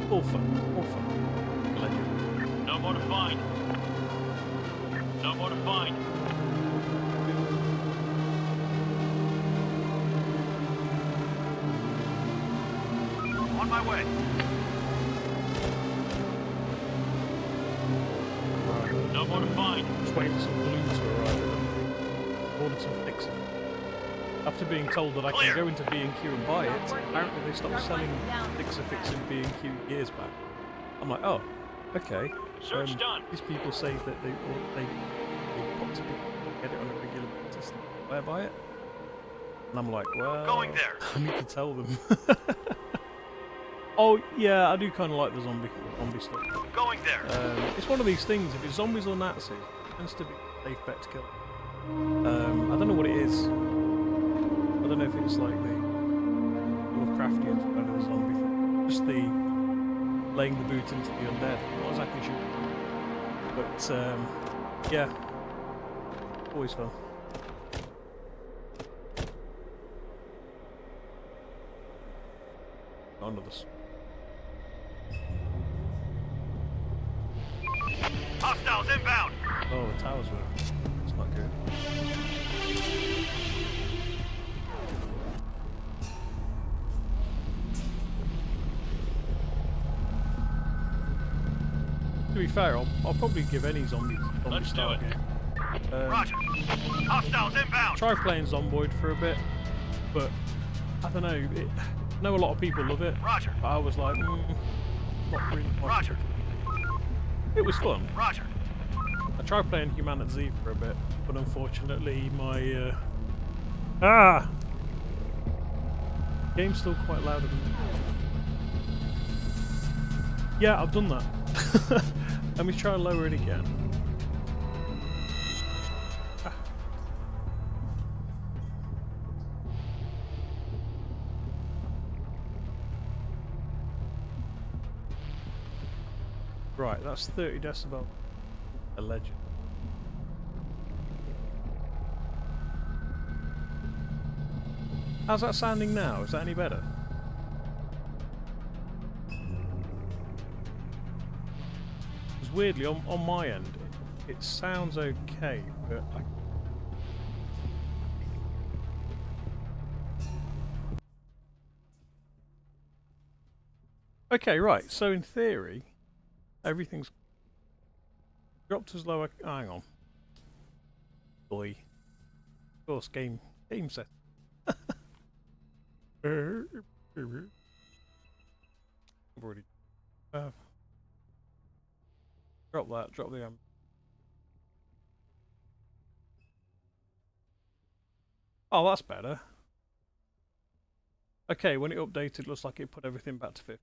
All fun, all fun. Legend. No more to find. No more to find. On my way. No more to find. Just waiting for some glue to arrive. Ordered some fixing. After being told that I Clear. can go into B&Q and buy it, apparently they stopped Start selling winding down. Fix-a-Fix in B&Q years back. I'm like, oh, okay. Search done. These people say that they want to get it on a regular basis and swear by it. And I'm like, well, Going there. I need to tell them. Oh yeah, I do kind of like the zombie stuff. Going there. It's one of these things. If it's zombies or Nazis, it tends to be a safe bet to kill. I don't know what it is. I don't know if it's like the Lovecraftian kind of zombie thing. Just the laying the boot into the undead. I'm not exactly sure. But yeah, always fun. None of this. Hostiles inbound. Oh, the towers were. It's not good. To be fair, I'll probably give any zombie Let's do style it. game. Roger. Hostiles inbound. Try playing Zomboid for a bit, but I don't know. I know a lot of people love it, Roger. but I was like, not really. Roger. It was fun. Roger. I tried playing Humanity Z for a bit, but unfortunately my game's still quite loud at the moment. Yeah, I've done that. Let me try and lower it again. Ah. Right, that's 30 decibel. A legend. How's that sounding now? Is that any better? Because weirdly, on my end, it sounds okay, but okay, right. So in theory, everything's dropped as low. Hang on, boy. Of course, game set. I've already drop that. Drop the Oh, that's better. Okay, when it updated, looks like it put everything back to 50.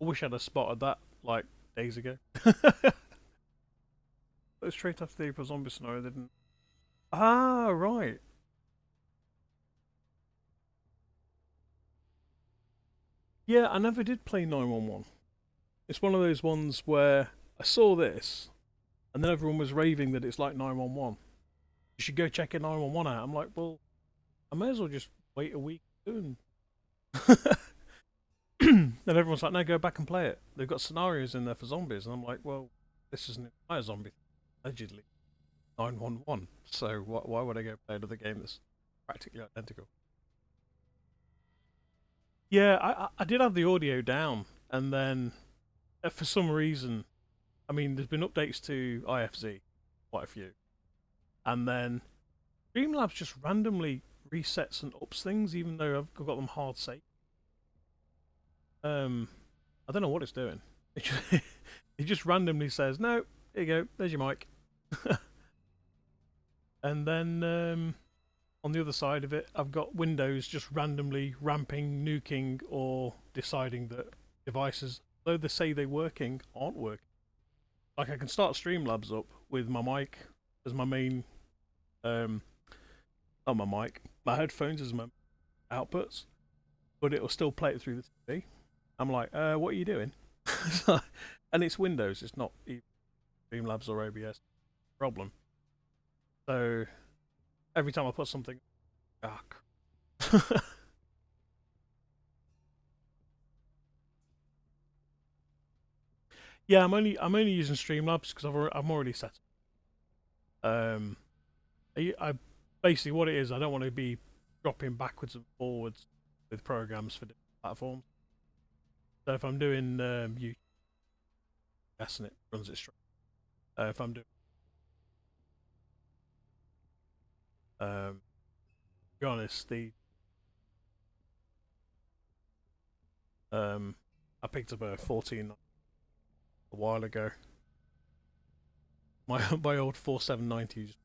I wish I'd have spotted that like days ago. But straight after the April zombie scenario, they didn't. Ah, right. Yeah, I never did play 911. It's one of those ones where I saw this, and then everyone was raving that it's like 911. You should go check 911 out. I'm like, well, I may as well just wait a week soon. then everyone's like, no, go back and play it. They've got scenarios in there for zombies, and I'm like, well, this is an entire zombie, allegedly 911. So why would I go play another game that's practically identical? Yeah, I did have the audio down, and then for some reason, I mean, there's been updates to IFZ, quite a few, and then Streamlabs just randomly resets and ups things, even though I've got them hard saved. I don't know what it's doing. It just randomly says, no, here you go, there's your mic. And then on the other side of it, I've got Windows just randomly ramping, nuking, or deciding that devices, though they say they're working, aren't working. Like I can start Streamlabs up with my mic as my main, not my mic, my headphones as my outputs, but it will still play it through the TV. I'm like, what are you doing? And it's Windows, it's not even Streamlabs or OBS problem. So every time I put something, yeah, I'm only using Streamlabs because I'm already set. I basically what it is, I don't want to be dropping backwards and forwards with programs for different platforms. So if I'm doing YouTube, and it runs it straight. If I'm doing to be honest, I picked up a 14 a while ago. My old 4790.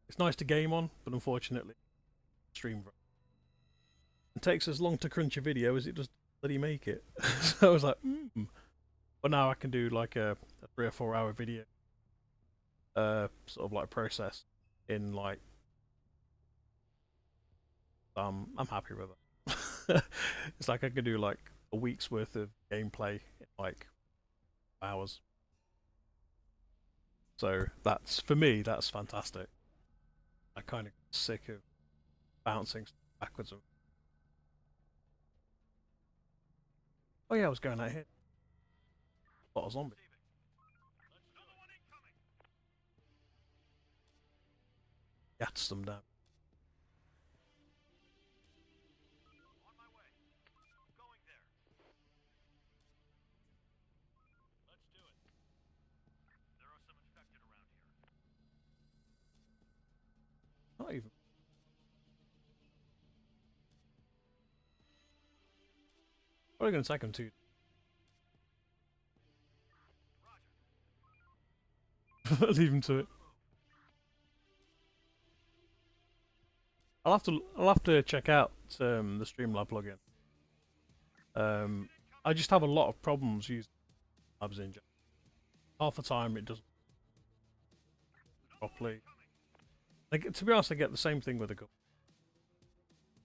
It's nice to game on, but unfortunately, stream it takes as long to crunch a video as it does to bloody make it. So I was like, But now I can do like a 3 or 4 hour video, sort of like process in like. I'm happy with it. It's like I could do like a week's worth of gameplay in like hours. So that's, for me, that's fantastic. I kind of sick of bouncing backwards. Oh yeah, I was going out here. Spot a zombie. Yats them down. Not even. Probably going to take them to. Leave them to it. I'll have to check out the Streamlab plugin. I just have a lot of problems using labs in general. Half the time it doesn't properly. Like, to be honest, I get the same thing with a gun.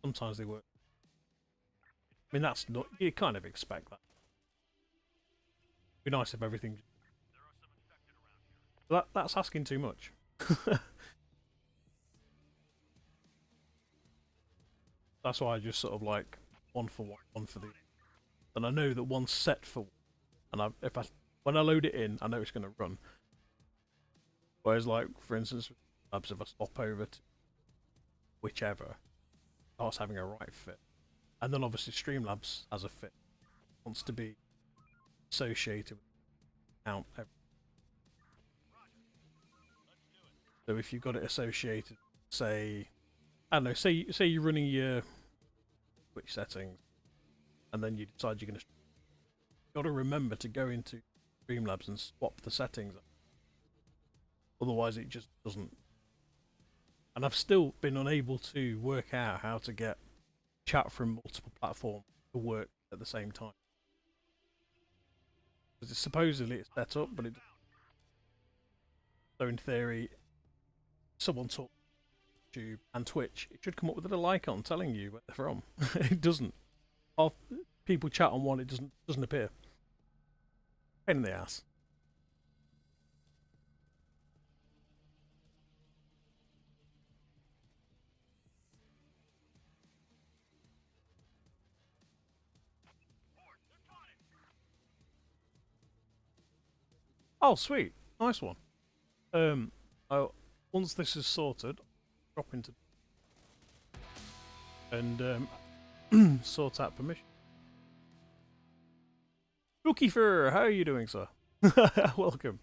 Sometimes they work. I mean, that's not, you kind of expect that. It'd be nice if everything. That's asking too much. That's why I just sort of like one for one for the. And I know that one's set for one, and when I load it in, I know it's going to run. Whereas, like for instance, if I swap over to whichever, it starts having a right fit, and then obviously Streamlabs has a fit, wants to be associated with count. So if you've got it associated, say, I don't know, say you're running your Twitch settings, and then you decide you're going to. You've got to remember to go into Streamlabs and swap the settings. Otherwise, it just doesn't. And I've still been unable to work out how to get chat from multiple platforms to work at the same time. Because supposedly it's set up, but it. So in theory, someone talks to YouTube and Twitch, it should come up with a little icon telling you where they're from. It doesn't. Half people chat on one, it doesn't appear. Pain in the ass. Oh, sweet. Nice one. Oh, once this is sorted, drop into and sort out permission. Rookie Fur, how are you doing, sir? Welcome.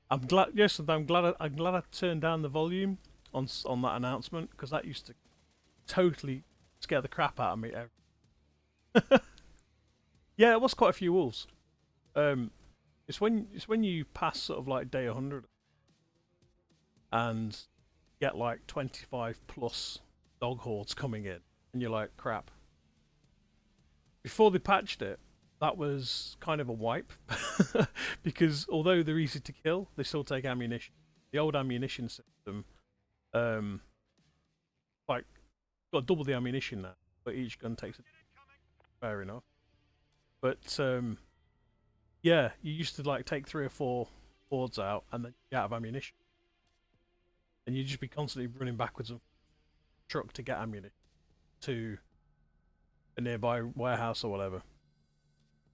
I'm glad. Yes, I'm glad. I'm glad I turned down the volume on that announcement because that used to totally scare the crap out of me. Yeah, it was quite a few wolves. It's when you pass sort of like day 100 and get like 25 plus dog hordes coming in, and you're like, crap. Before they patched it, that was kind of a wipe because although they're easy to kill, they still take ammunition. The old ammunition system, like, got double the ammunition now, but each gun takes it. Fair enough. But yeah, you used to like take 3 or 4 hordes out and then get out of ammunition, and you'd just be constantly running backwards and truck to get ammunition to a nearby warehouse or whatever.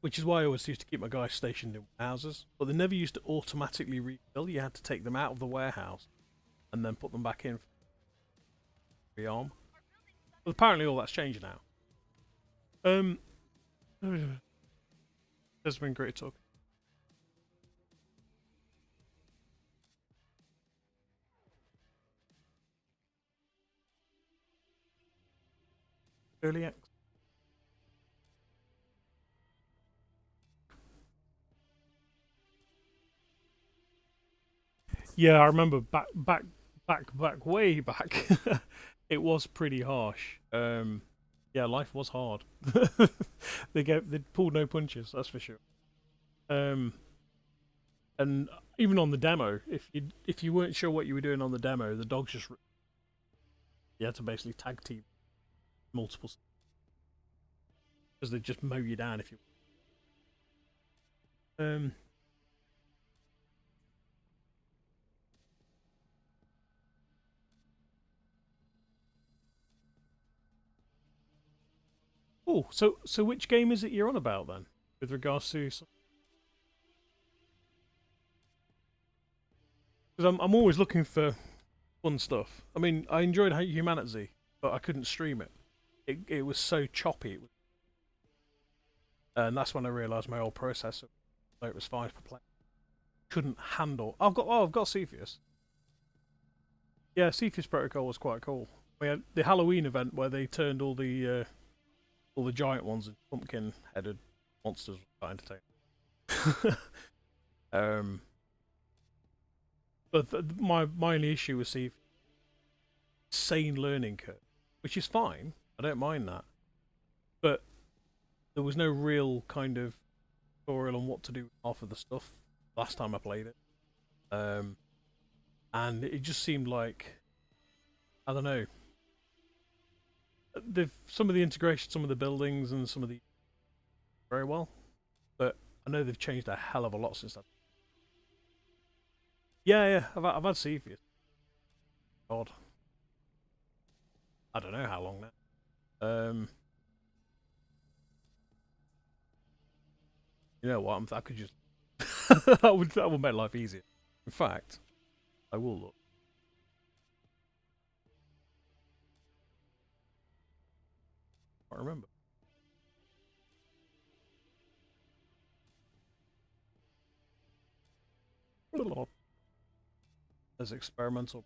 Which is why I always used to keep my guys stationed in houses, but they never used to automatically refill. You had to take them out of the warehouse and then put them back in for rearm. But apparently all that's changed now. It's been great talk. Early access. Yeah, I remember back way back. It was pretty harsh. Yeah, life was hard. They pulled no punches, that's for sure. And even on the demo, if you weren't sure what you were doing on the demo, the dogs just you had to basically tag team multiple because they'd just mow you down if you. Oh, so which game is it you're on about then, with regards to? Because I'm always looking for fun stuff. I mean, I enjoyed Humanity, but I couldn't stream it. It was so choppy, and that's when I realised my old processor, though it was fine for playing, couldn't handle. I've got Cepheus. Yeah, Cepheus Protocol was quite cool. We had the Halloween event where they turned all the giant ones into pumpkin-headed monsters. Quite entertaining. But my only issue with Cepheus, insane learning curve, which is fine. I don't mind that, but there was no real kind of tutorial on what to do with half of the stuff last time I played it. And it just seemed like, I don't know, some of the integration, some of the buildings, and some of the very well, but I know they've changed a hell of a lot since that. Yeah, I've had Cepheus. God, I don't know how long now. You know what? I could just that would make life easier. In fact, I will look. I can't remember. As experimental.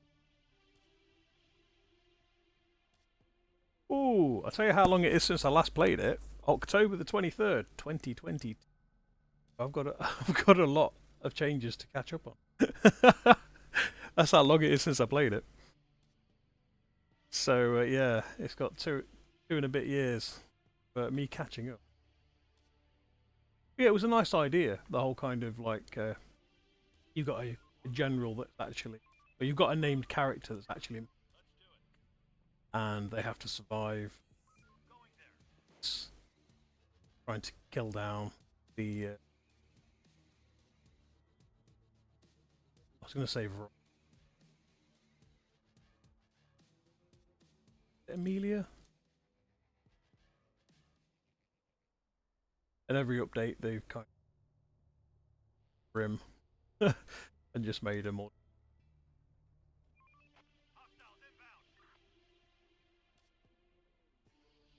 Ooh, I'll tell you how long it is since I last played it. October the 23rd, 2020. I've got a lot of changes to catch up on. That's how long it is since I played it. So yeah, it's got two and a bit years for me catching up. Yeah, it was a nice idea. The whole kind of like you've got a general that's actually, but you've got a named character that's actually, and they have to survive. Trying to kill down the. I was going to say Amelia. And every update they've kind of grim and just made a more.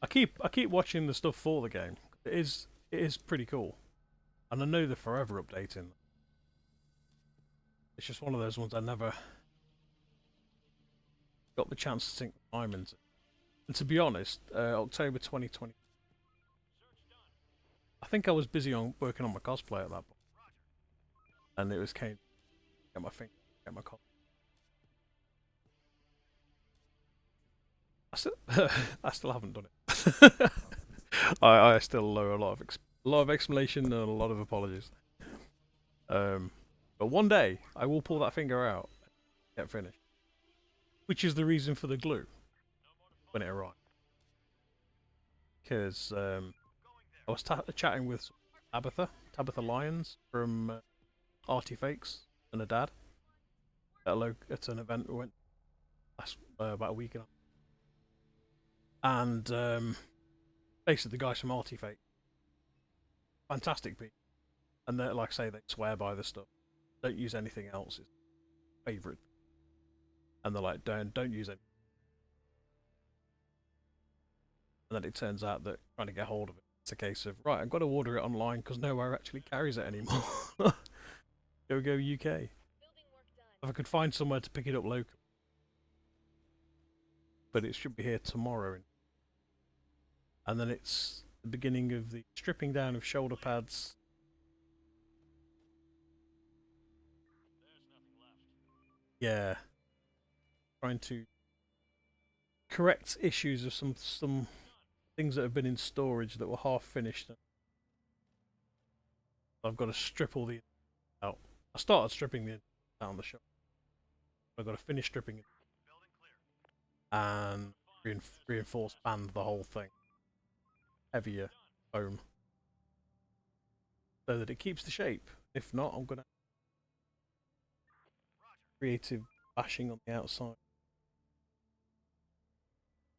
I keep watching the stuff for the game. It is pretty cool, and I know they're forever updating. It's just one of those ones I never got the chance to sink time into. And to be honest, October 2020, I think I was busy on working on my cosplay at that point, and it was came get my finger, get my cosplay. I still haven't done it. I still owe a lot of explanation and a lot of apologies. But one day I will pull that finger out and get finished, which is the reason for the glue when it arrived. Because I was chatting with Tabitha Lyons from Artifakes and her dad at an event we went last about a week ago. And basically the guys from Artifake, fantastic people, and they, like I say, they swear by the stuff. Don't use anything else. It's favourite, and they're like, don't use it. And then it turns out that trying to get hold of it, it's a case of right, I've got to order it online because nowhere actually carries it anymore. Go UK. If I could find somewhere to pick it up local, but it should be here tomorrow. And then it's the beginning of the stripping down of shoulder pads. Yeah, trying to correct issues of some things that have been in storage that were half finished. I've got to strip all the out. I started stripping the down the shop. I've got to finish stripping it and reinforce band the whole thing. Heavier foam so that it keeps the shape. If not, I'm gonna creative bashing on the outside.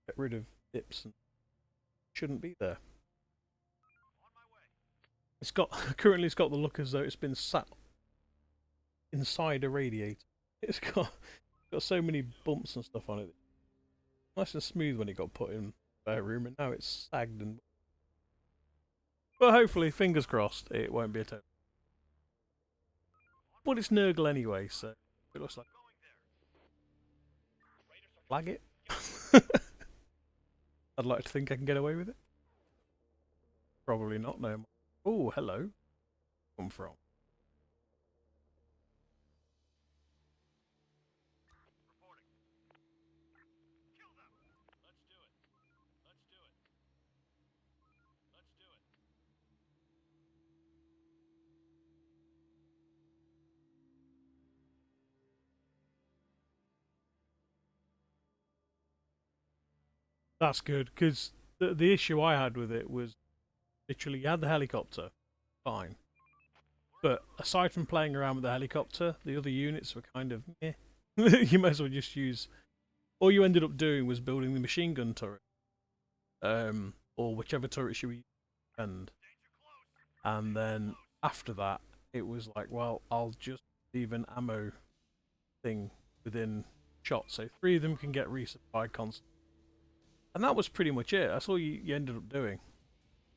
Get rid of dips and shouldn't be there. It's got currently it's got the look as though it's been sat inside a radiator. It's got so many bumps and stuff on it. Nice and smooth when it got put in the room, and now it's sagged and. But hopefully, fingers crossed, it won't be a total. But it's Nurgle anyway, so it looks like. Flag it. I'd like to think I can get away with it. Probably not, no. Oh, hello. Come from. That's good, because the issue I had with it was literally you had the helicopter, fine. But aside from playing around with the helicopter, the other units were kind of meh. You might as well just use. All you ended up doing was building the machine gun turret, or whichever turret you used, and then after that, it was like, well, I'll just leave an ammo thing within shot, so 3 of them can get resupplied constantly. And that was pretty much it. That's all you ended up doing.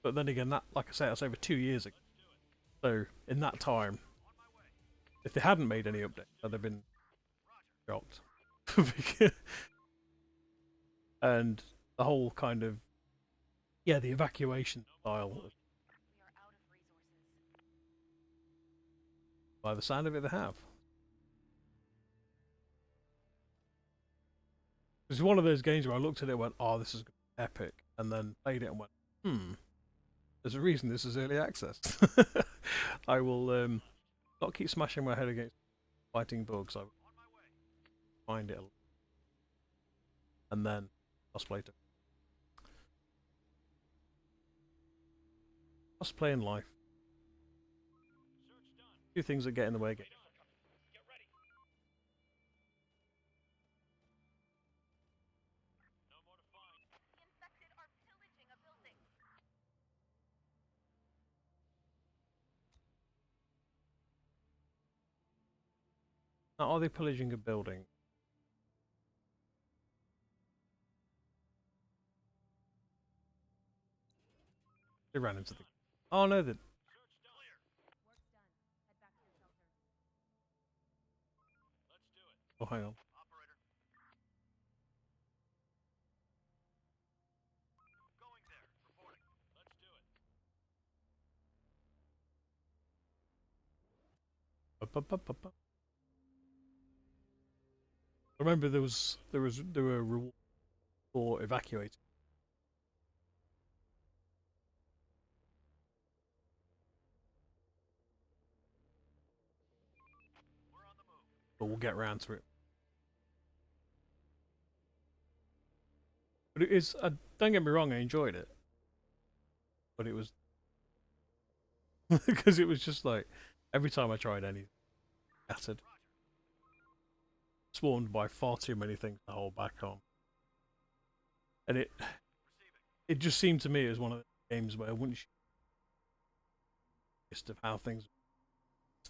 But then again, that, like I say, that's over 2 years ago. So in that time, if they hadn't made any updates, I'd have been shocked. And the whole kind of the evacuation style. By the sound of it, they have. It's one of those games where I looked at it and went, oh, this is epic, and then played it and went, there's a reason this is early access. I will not keep smashing my head against fighting bugs. I will find it and then cosplay it. Cosplay in life. 2 things that get in the way again. Now, are they pillaging a building? They ran into the... Oh no, they... Work's done. Head back to your shelter. Oh, hang on. Up, up, up, up, up. I remember there were rewards for evacuating. But we'll get round to it. But it is, don't get me wrong, I enjoyed it. But it was... because it was just like, every time I tried anything, scattered. Swarmed by far too many things to hold back on. And it just seemed to me as one of the games where once you list of how things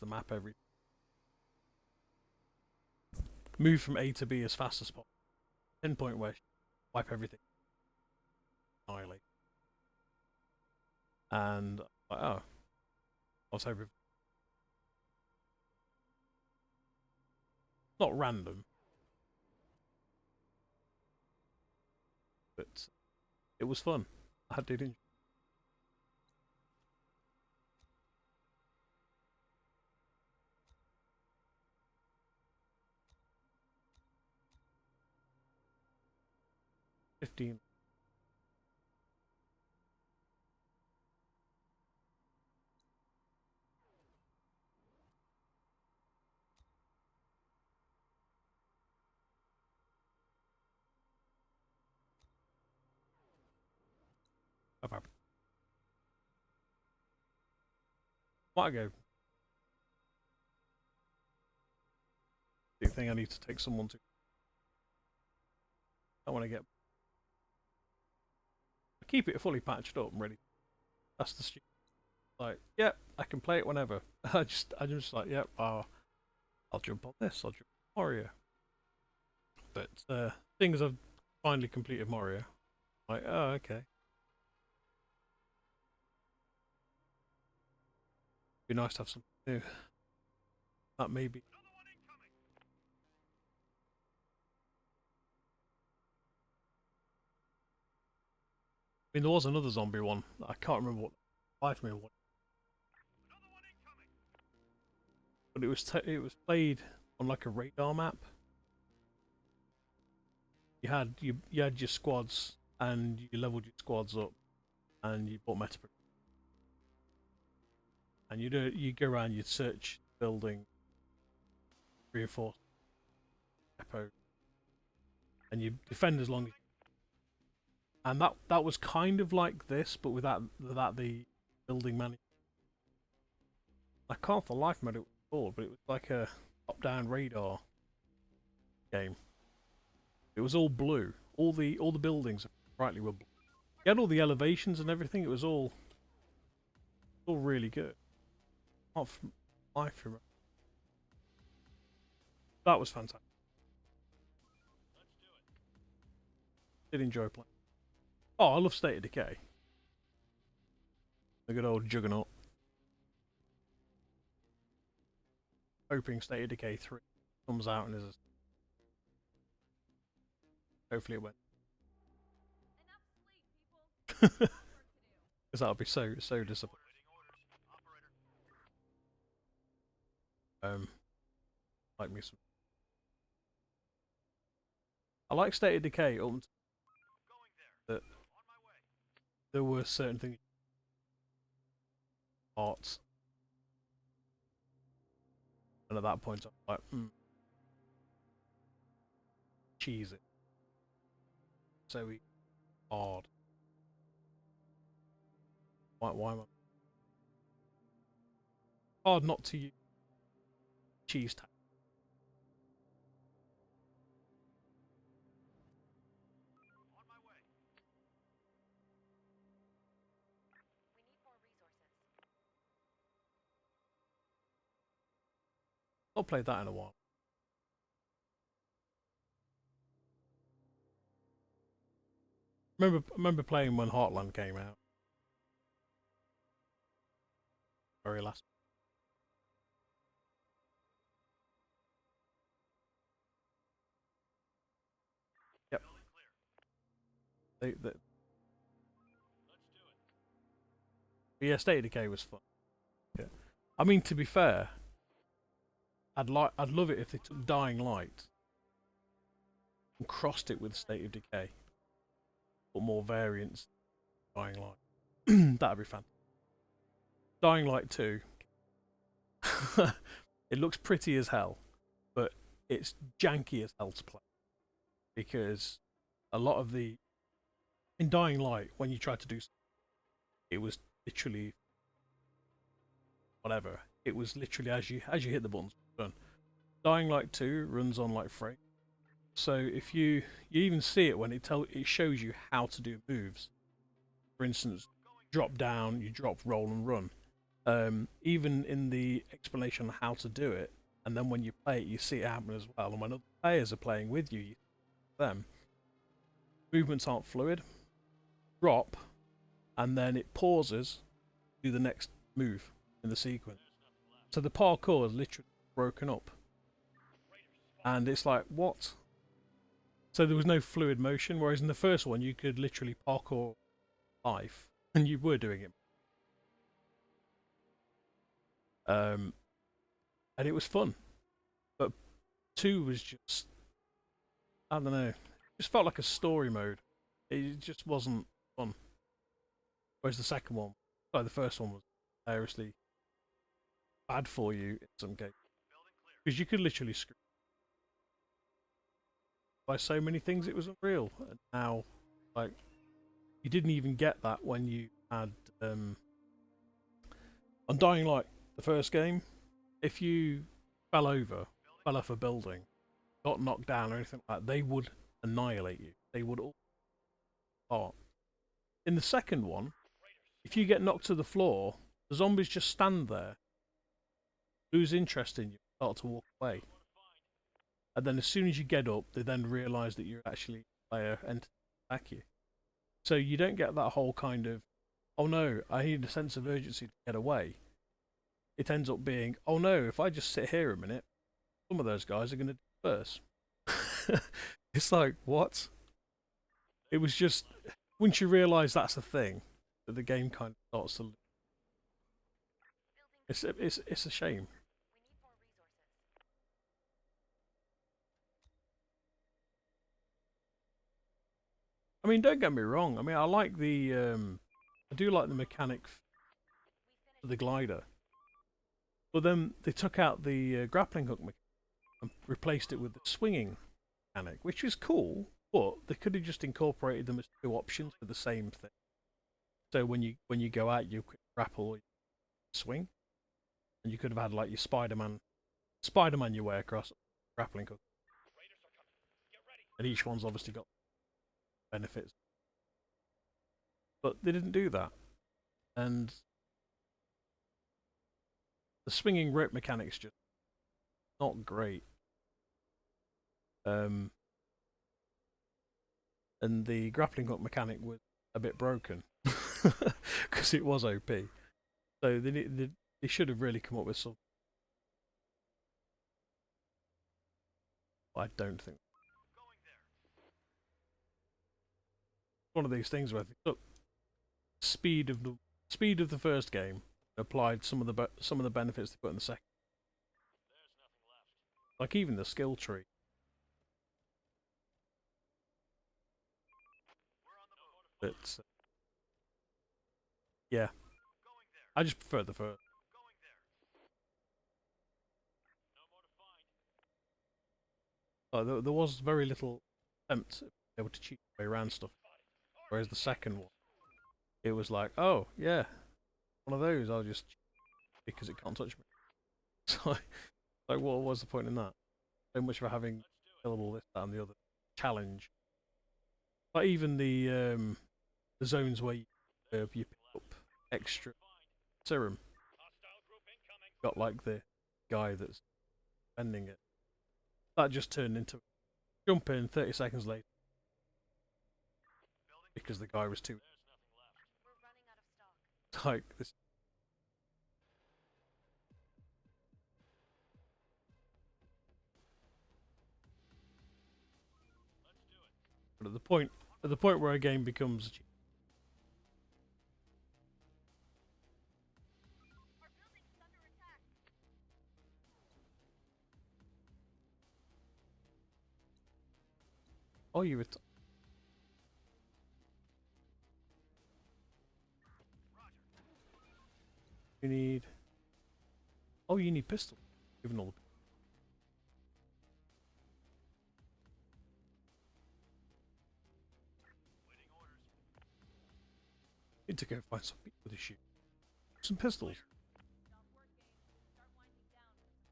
the map every move from A to B as fast as possible. Pinpoint where wipe everything. Annihilate. And like, oh. I was hoping not random. But it was fun. I did enjoy. $15. Might go. Do you think I need to take someone to? I want to get. Keep it fully patched up and ready. That's the stupid. Like, yep, I can play it whenever. I'm just like, yep, I'll jump on this. I'll jump on Mario. But seeing as I've finally completed Mario, like, oh, okay. Be nice to have something new. That maybe. I mean, there was another zombie one. I can't remember what. Life me what. But it was played on like a radar map. You had your squads and you leveled your squads up, and you bought meta. And you go around, you'd search building, reinforce depot, and you defend as long as. And that was kind of like this, but without the building management. I can't for life remember what it was called, but it was like a top-down radar game. It was all blue. All the buildings rightly were blue. You had all the elevations and everything. It was all really good. Not from life remember. That was fantastic. Did enjoy playing. Oh, I love State of Decay. The good old juggernaut. Hoping State of Decay 3 comes out and is a... Hopefully it went. Enough sleep, people. Because that would be so disappointing. Like me some. I like State of Decay up until that there were certain things. Arts. And at that point I'm like, cheese it. So hard. Why am I hard not to use cheese tag? We need more resources. I'll play that in a while. Remember playing when Heartland came out. Very last. Yep. Yeah, State of Decay was fun. Yeah. I mean, to be fair, I'd love it if they took Dying Light and crossed it with State of Decay, but more variants. Dying Light, that'd be fun. Dying Light 2. It looks pretty as hell, but it's janky as hell to play because a lot of the in Dying Light when you tried to do it was literally whatever. It was literally as you hit the buttons, done. Dying Light 2 runs on like frame, so if you even see it when it shows you how to do moves. For instance, drop down, you drop, roll, and run. Even in the explanation on how to do it, and then when you play it, you see it happen as well. And when other players are playing with you, them movements aren't fluid. Drop, and then it pauses, do the next move in the sequence. So the parkour is literally broken up, and it's like what? So there was no fluid motion, whereas in the first one you could literally parkour life, and you were doing it. And it was fun, but 2 was just, I don't know, it just felt like a story mode. It just wasn't fun. Whereas the first one was hilariously bad for you in some cases, because you could literally screw by so many things. It was unreal. And now, like, you didn't even get that when you had on Dying Light, the first game. If you fell off a building, got knocked down or anything like that, they would annihilate you. They would all part. In the second one, if you get knocked to the floor, the zombies just stand there, lose interest in you, start to walk away. And then as soon as you get up, they then realise that you're actually a player and attack you. So you don't get that whole kind of, oh no, I need a sense of urgency to get away. It ends up being, oh no, if I just sit here a minute, some of those guys are going to disperse. It's like, what? It was just, once you realise that's a thing, that the game kind of starts to... It's a shame. I mean, don't get me wrong. I mean, I do like the mechanic for the glider. But then they took out the grappling hook mechanic and replaced it with the swinging mechanic, which is cool, but they could have just incorporated them as 2 options for the same thing. So when you go out, you grapple or you swing, and you could have had like your Spider-Man your way across grappling hook, and each one's obviously got benefits, but they didn't do that, and the swinging rope mechanics just not great. And the grappling hook mechanic was a bit broken because it was OP. So they should have really come up with something. I don't think. One of these things where they took speed of the first game, applied some of the benefits they put in the second. Like even the skill tree. But yeah, I just prefer the first. There was very little attempt to be able to cheat your way around stuff. Whereas the second one, it was like, oh yeah, one of those. I'll just cheat because it can't touch me. So, like, what was the point in that? So much for having killable this, that, and the other challenge. But even the zones where you pick up extra serum, got like the guy that's spending it. That just turned into jump in 30 seconds later. because the guy was too We're running out of stock. like this. But at the point where a game becomes Our building's under attack. oh you would you need you need pistol given all the need to go find some people to shoot some pistols. Stop working. Start winding down for some rest.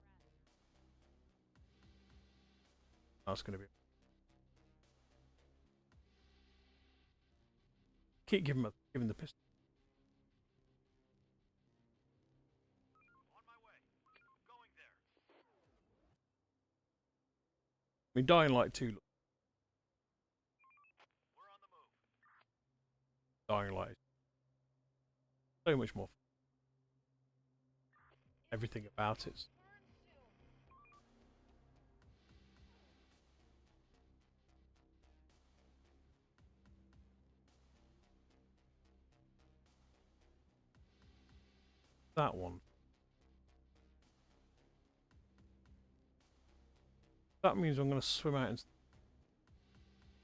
That's gonna be keep giving the pistol. On my way. Going there. I mean Dying Light 2 We're on the move. Dying Light so much more fun. Everything about it. That one. That means I'm going to swim out and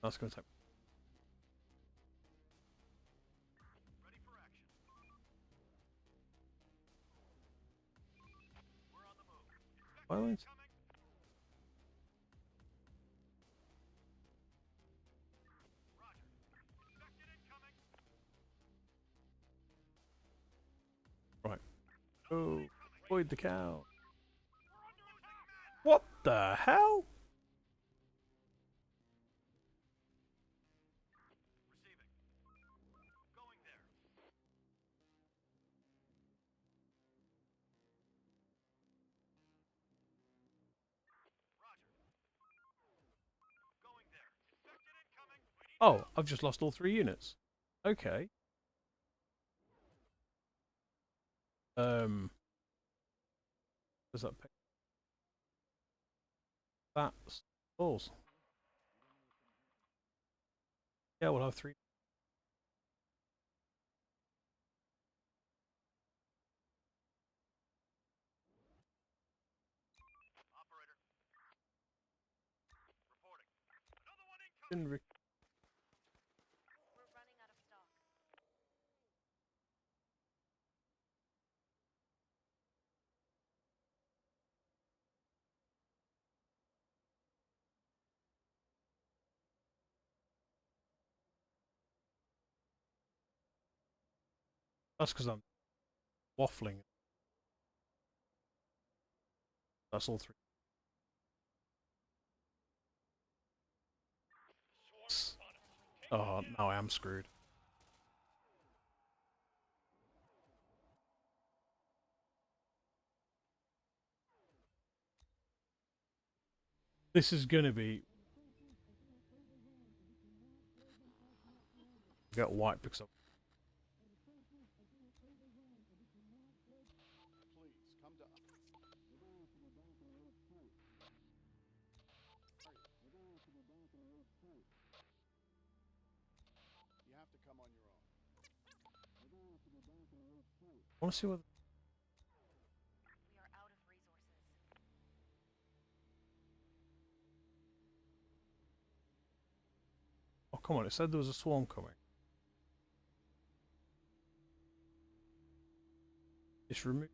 that's going to take. Ready for action. We're on the move. Violence. Coming. Roger. Infected incoming. Right. Oh, avoid the cow. We're under attack, man. What the hell? Receiving. Going there. Roger. Going there. Infected incoming. We need Oh, I've just lost all 3 units. Okay. Does that pay? That's balls. Yeah, we'll have 3. operator. Reporting. Another one incoming. In We're running out of stock. That's because I'm waffling. That's all 3. Oh, now I am screwed. This is gonna be. Get wiped because of. Please, come to us. You have to come on your own. I want to see what. We are out of resources. Oh, come on! It said there was a swarm coming. It's removed.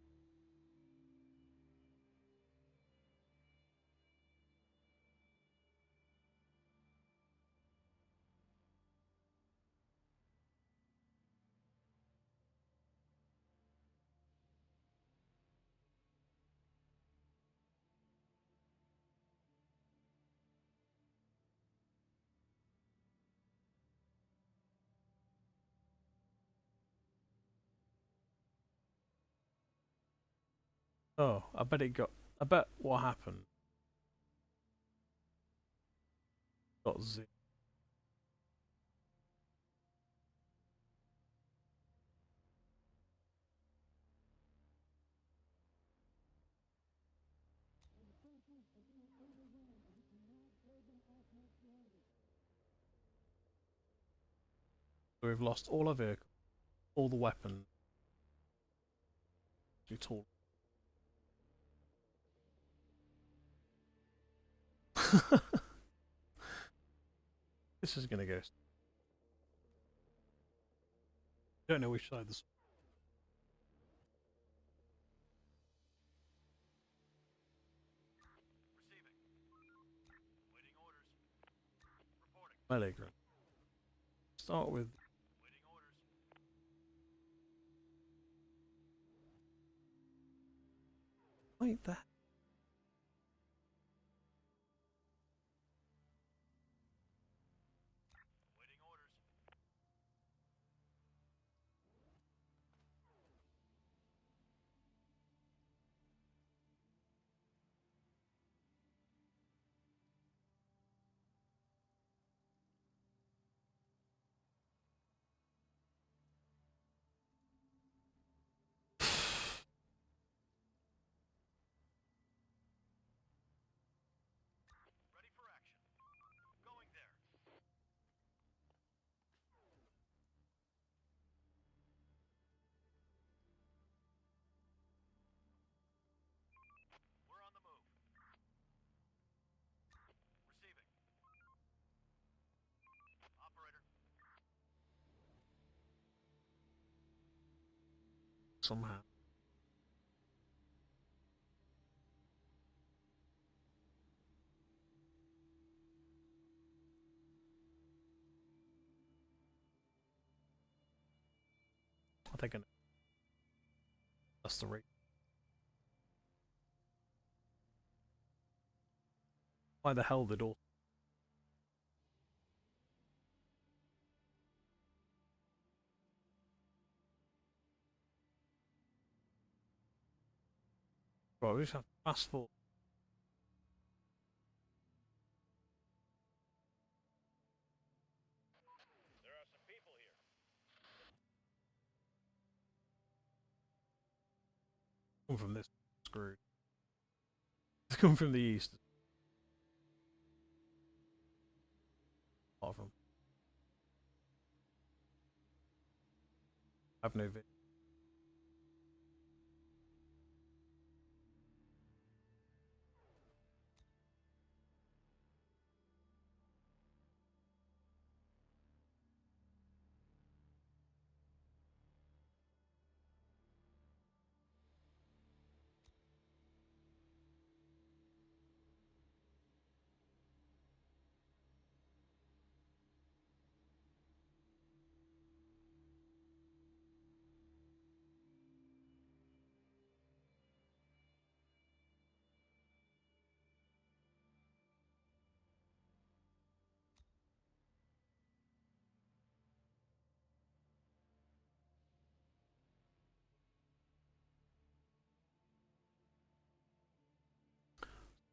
Oh, I bet it got. I bet what happened. Got Z. So we've lost all our vehicles, all the weapons. Tool. This is gonna go. Don't know which side this. Receiving. Waiting orders. Reporting. Melee grenade. Start with. Waiting orders. Wait, that. Waiting orders. Ready for action. Going there. We're on the move. Receiving. Operator. Somehow. I think that's the rate. Why the hell the door? Right, we just have to fast forward. There are some people here. Come from this. Screwed. Come from the east. Apart from. I have no vid.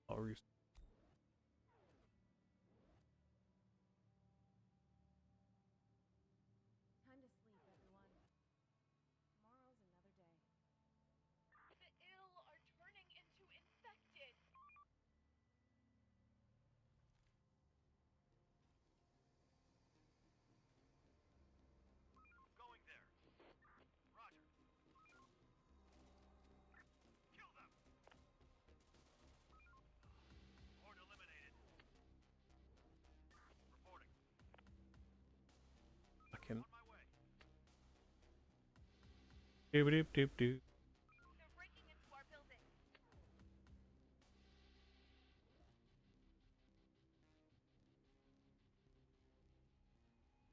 Or use. Time to sleep, everyone. Tomorrow's another day. The ill are turning into infected. Going there. Roger. Kill them. Horde eliminated. Reporting. I can. On my way. Doop doop doop doop. They're breaking into our building.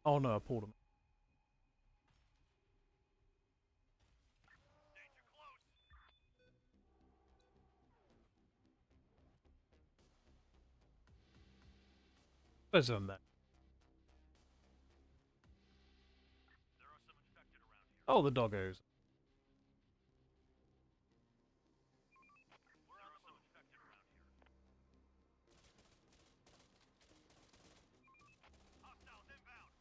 Oh no, I pulled him. Danger close. There's on that. There are some infected around here. Oh, the doggos. We're on the move. Infected around here. Hostiles inbound.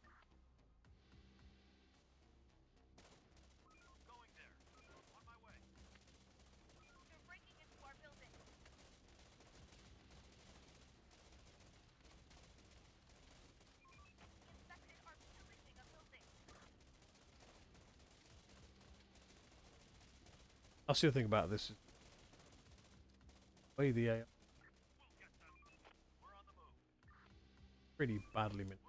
Going there. On my way. They're breaking into our building. Infected are pillaging a building. That's the other thing about this. Is the way the AI pretty badly manipulated.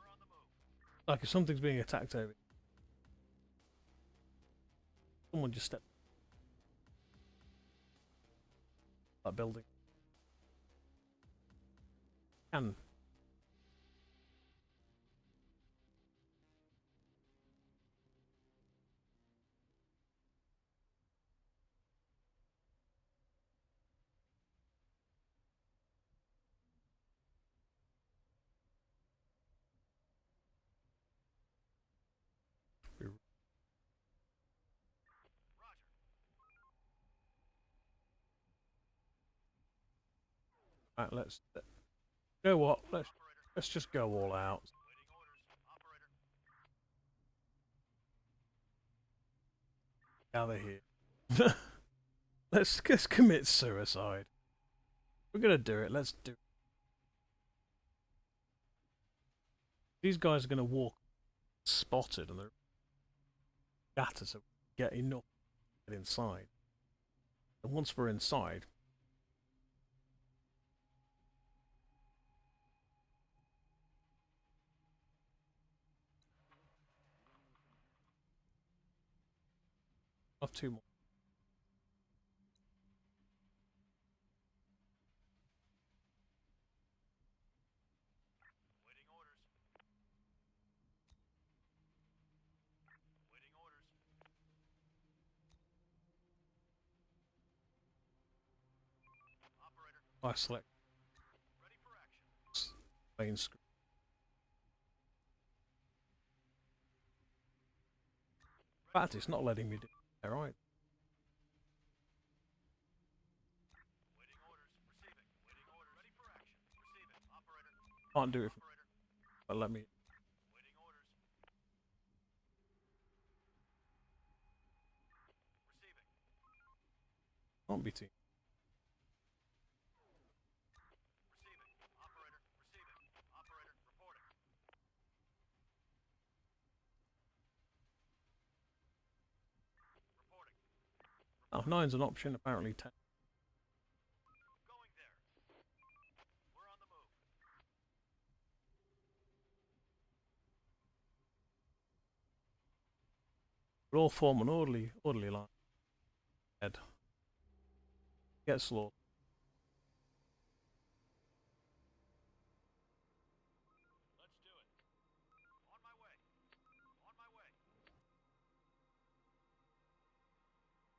Like if something's being attacked over, someone just stepped that building. Can be right. You know what? Let's just go all out. Gather here. Let's commit suicide. We're gonna do it. Let's do it. These guys are gonna walk spotted and they're scattered, so we get enough to get inside. And once we're inside, I'll have 2 more. I select main screen. In fact, it's not letting me do it. Alright. Can't do it, but let me. Can't be team. Oh, 9's an option, apparently 10. We'll all form an orderly line. Head. Get slaughtered.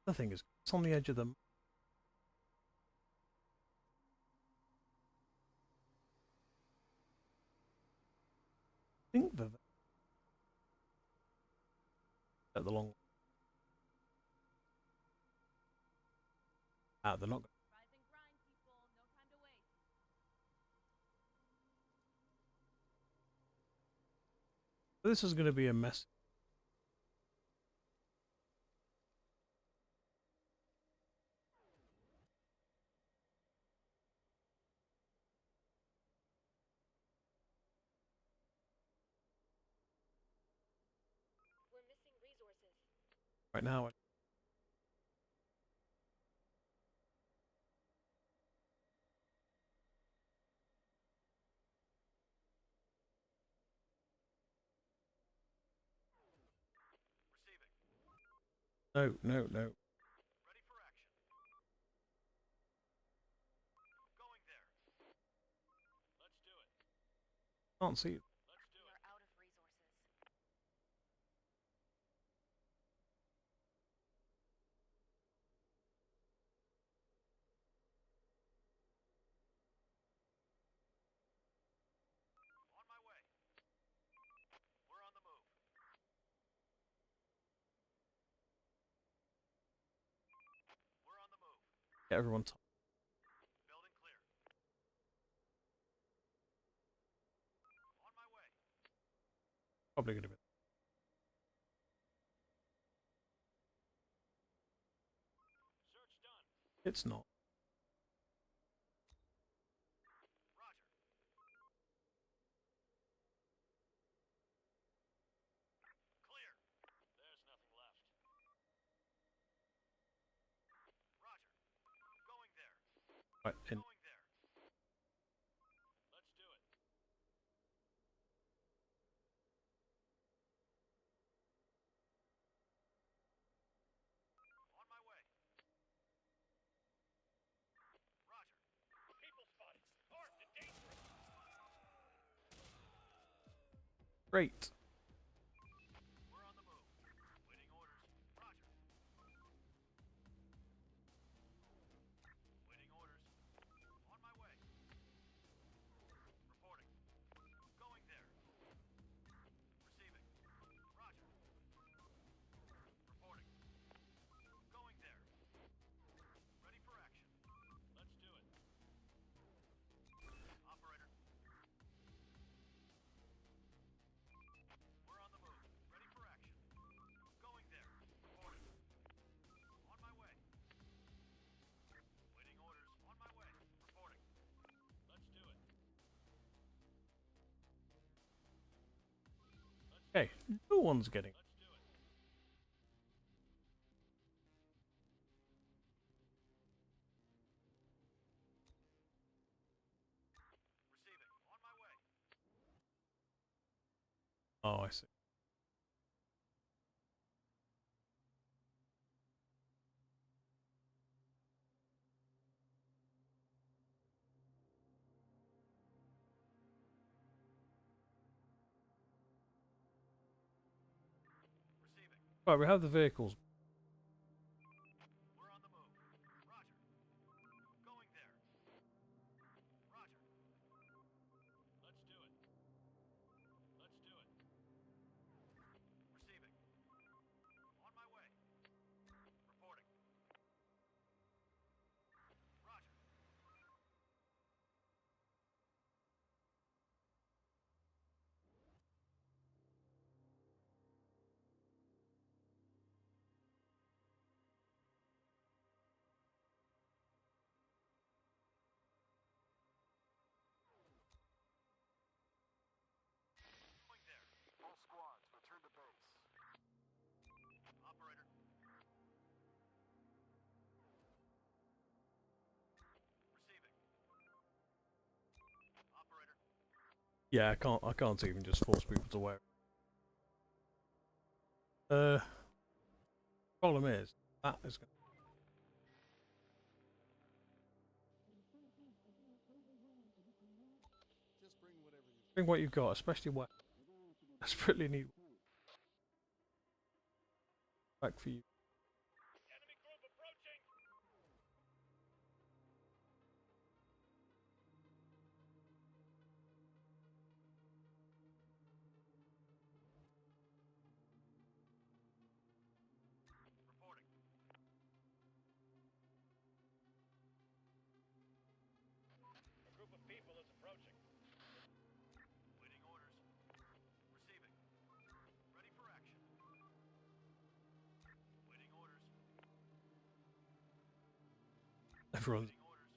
The thing is, it's on the edge of the. I think that at the long. Ah, they're not. Rise and grind, people. No time to waste. This is going to be a mess. We're missing resources. Right now. No, no, no. Can't see it. We are out of resources. Get everyone. Probably going to be. It's not. Great. We're on the move. Waiting orders. Roger. Waiting orders. On my way. Reporting. Going there. Receiving. Roger. Reporting. Going there. Ready for action. Let's do it. Operator. We're on the move. Ready for action. Going there. Reporting. On my way. Waiting orders. On my way. Reporting. Let's do it. Okay, no one's getting. Let's do it. Receiving. On my way. Oh, I see. Receiving. Right, we have the vehicles. We're on the move. Roger. Going there. Roger. Let's do it. Let's do it. Receiving. On my way. Reporting. Roger. Going there. All squads, return to base. Operator. Receiving. Operator. Yeah, I can't even just force people to wear it. Problem is, that is going Just bring whatever you bring what you've got, especially what. Desperately need back for you. Enemy group approaching. Reporting. A group of people is approaching. Waiting orders. Receiving. Ready for action. Waiting orders. Everyone's Waiting orders.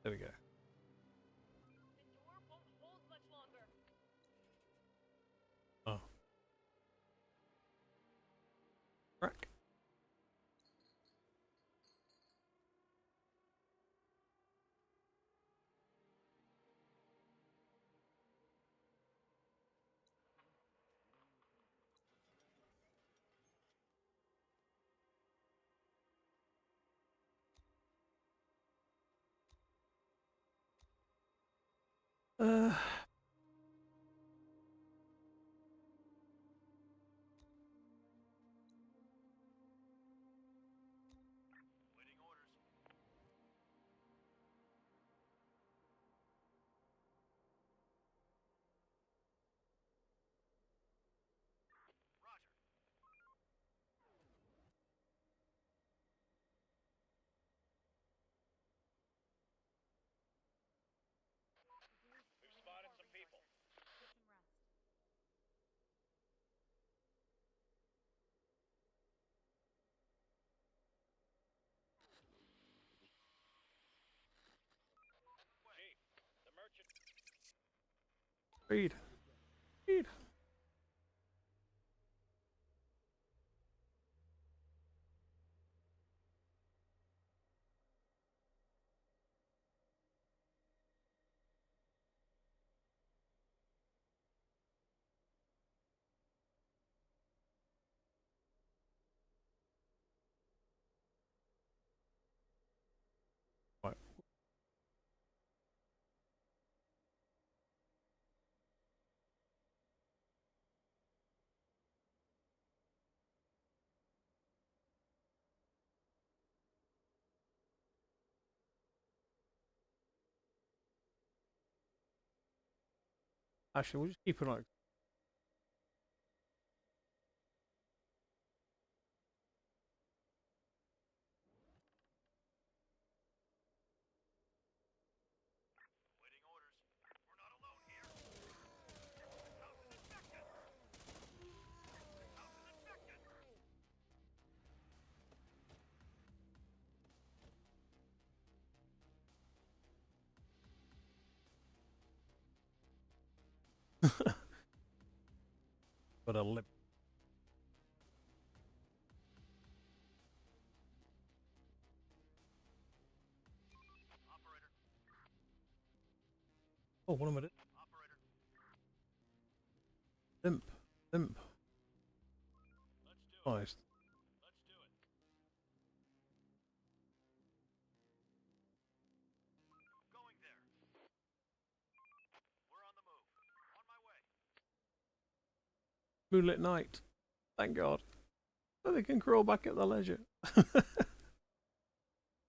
there. We go. The door won't hold much longer. Oh, crack. Uh. Waiting orders. Roger. We've spotted some people. Get some rest. Chief, the merchant. Read. Read. Right. Actually, we'll just keep it like. Waiting orders. We're not alone here. House is infected. House is infected. Got a lip. Operator. Oh, what am I doing? Operator. Limp. Limp. Let's do it. Nice. Let's do it. Going there. We're on the move. On my way. Moonlit night. Thank God. So they can crawl back at their leisure.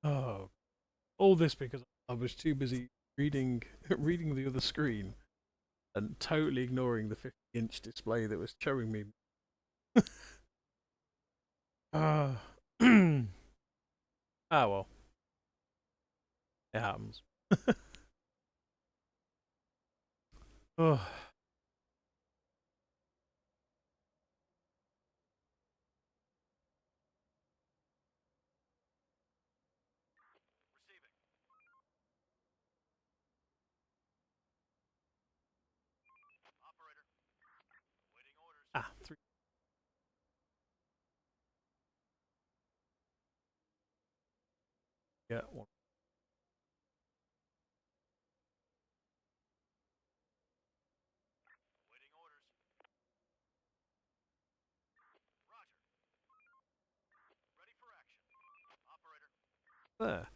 Oh. All this because I was too busy reading reading the other screen and totally ignoring the 50-inch display that was showing me. Ah. Ah, well. It happens. Oh. Receiving. Operator. Waiting orders. Ah, 3. Yeah, 1. Waiting orders. Roger. Ready for action. Operator. There.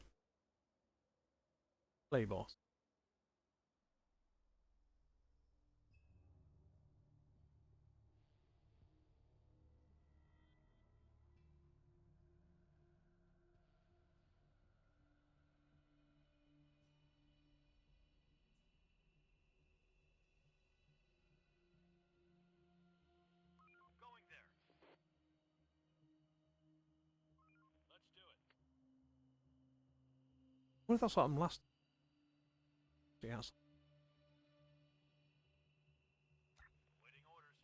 Play boss. Going there. Let's do it. What if that's what I'm last? Yes. Waiting orders.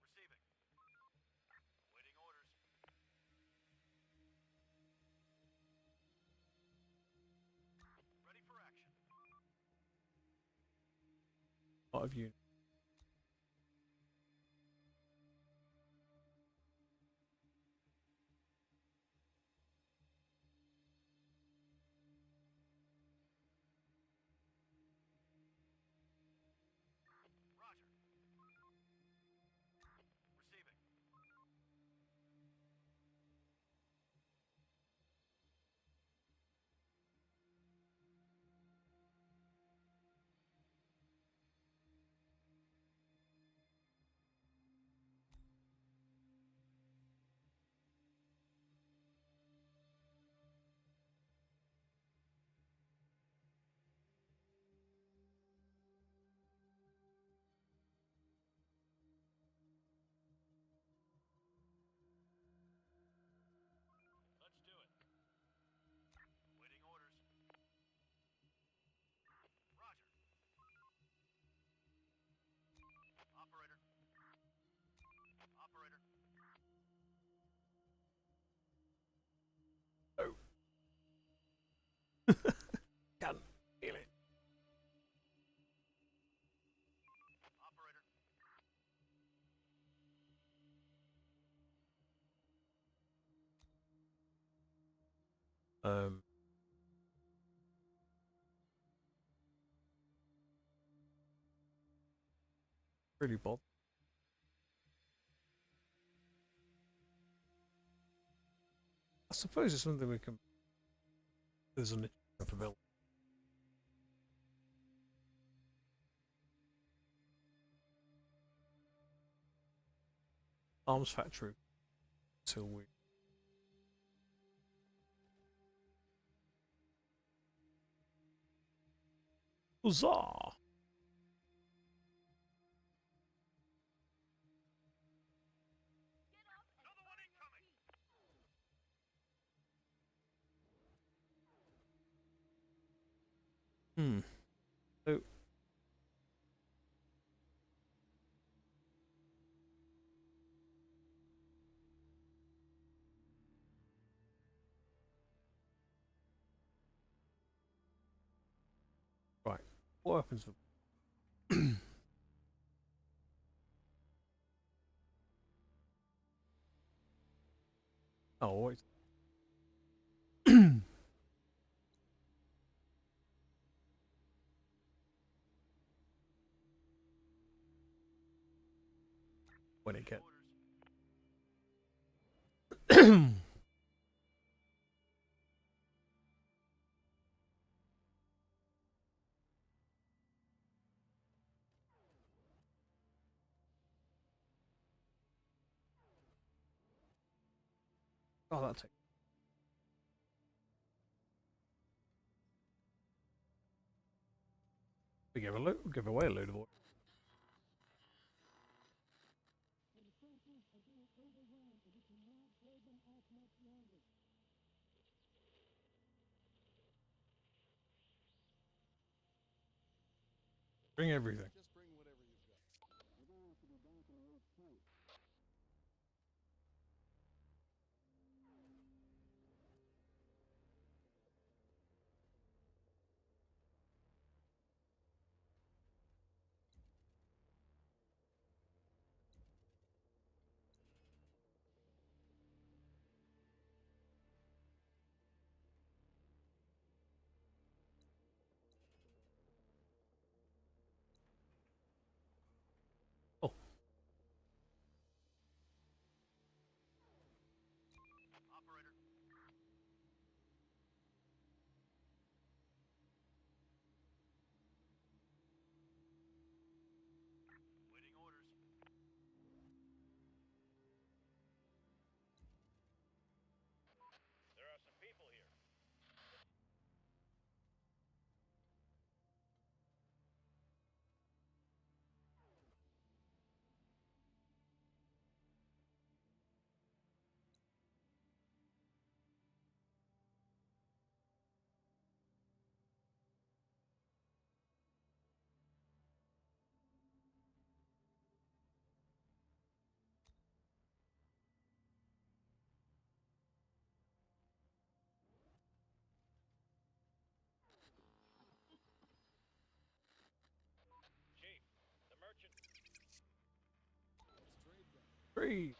Receiving. Waiting orders. Ready for action. What have you? Roger. Receiving. Let's do it. Waiting orders. Roger. Operator. Operator. Oh. Can feel it. Operator. Really bothered. I suppose it's something we can. There's an ability. arms factory till we. Huzzah! So right, what happens? Oh, wait. When it gets. Oh, that's it. We give away a load of oil. Bring everything. Just bring whatever you've got. Oh, There are some people here. Chief, the merchant. Let's trade then. 3.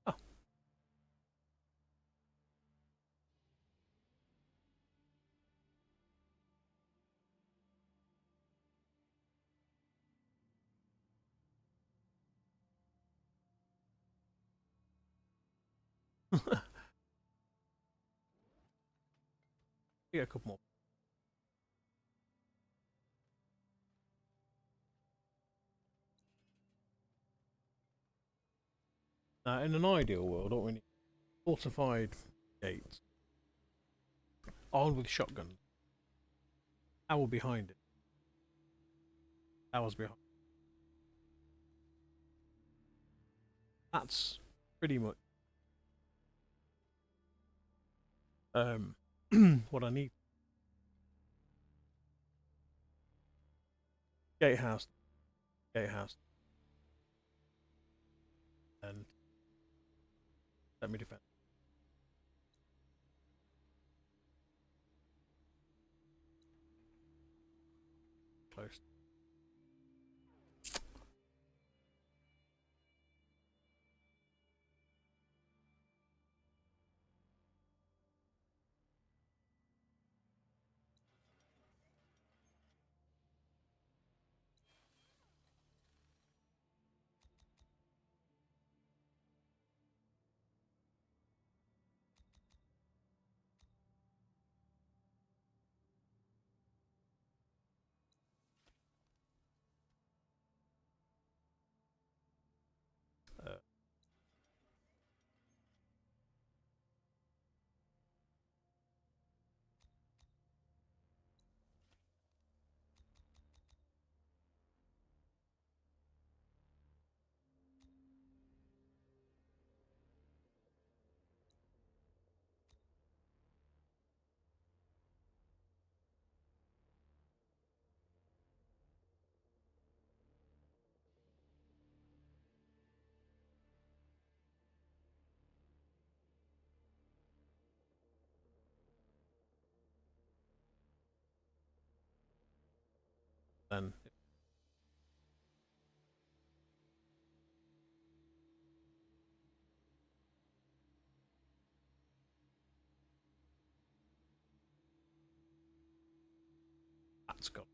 Oh. We get a couple more. Now, in an ideal world, don't we need fortified gates armed with shotguns? Owl behind it. Owls behind. That's pretty much what I need. Gatehouse, gatehouse, and let me defend. Close. then. That's got.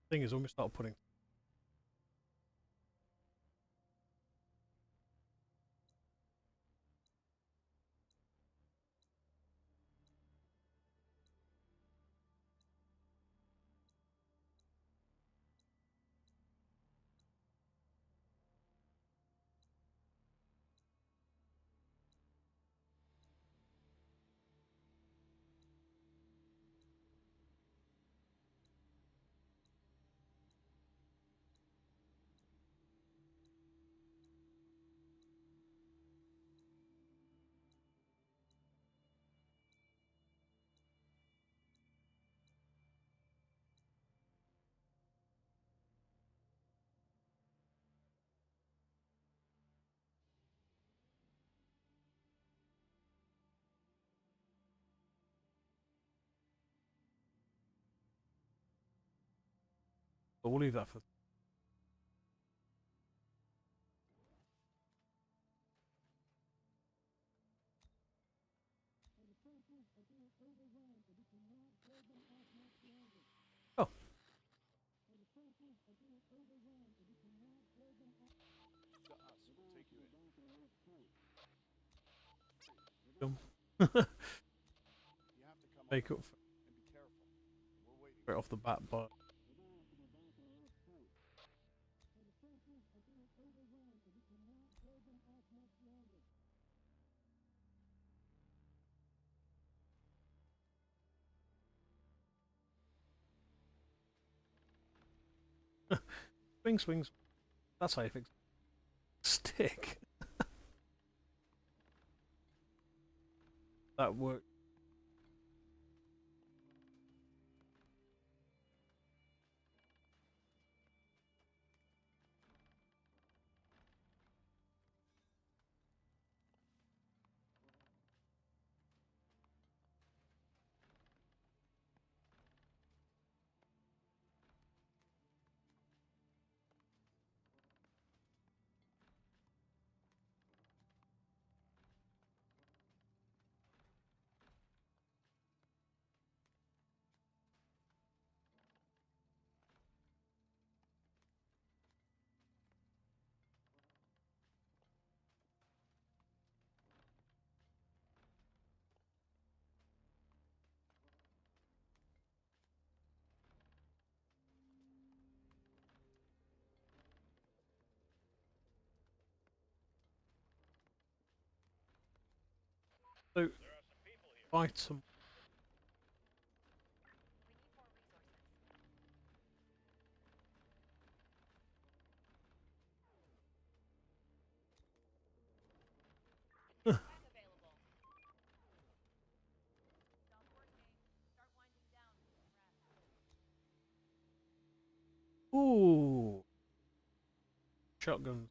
Thing is, when we start putting. But we'll leave that for. Oh. Make up for it off the bat, but. Swings. That's how you fix it. Stick. That worked. So, fight some. Ooh. Shotguns.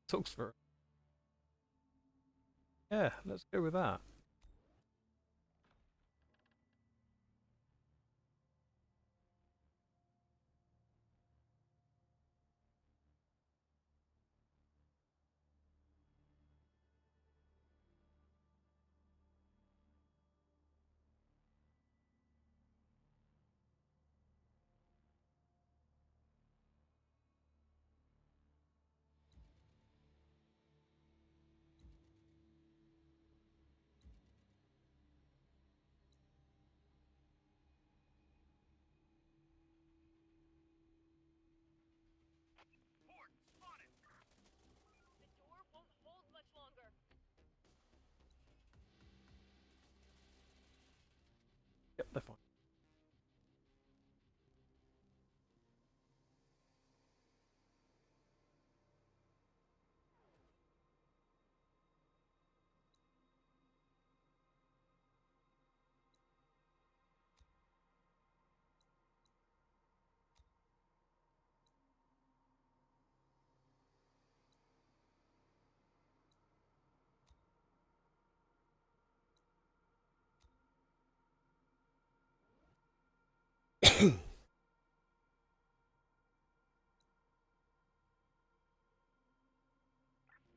Talks for it. Yeah, let's go with that. They're fine.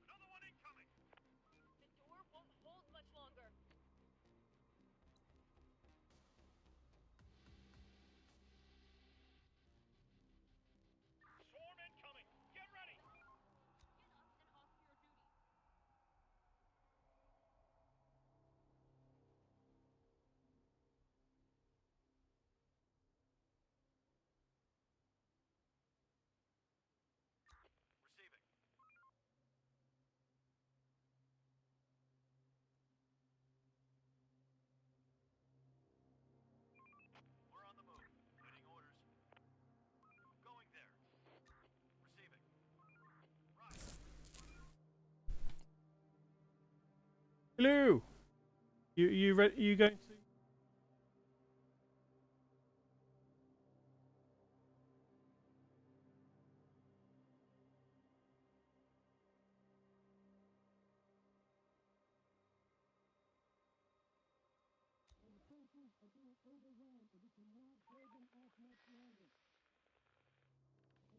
Another one incoming! The door won't hold much longer. Swarm incoming! Get ready! Get up and off your duty. Receiving. We're on the move. Waiting orders. Going there. Receiving. Right. Hello. You going to?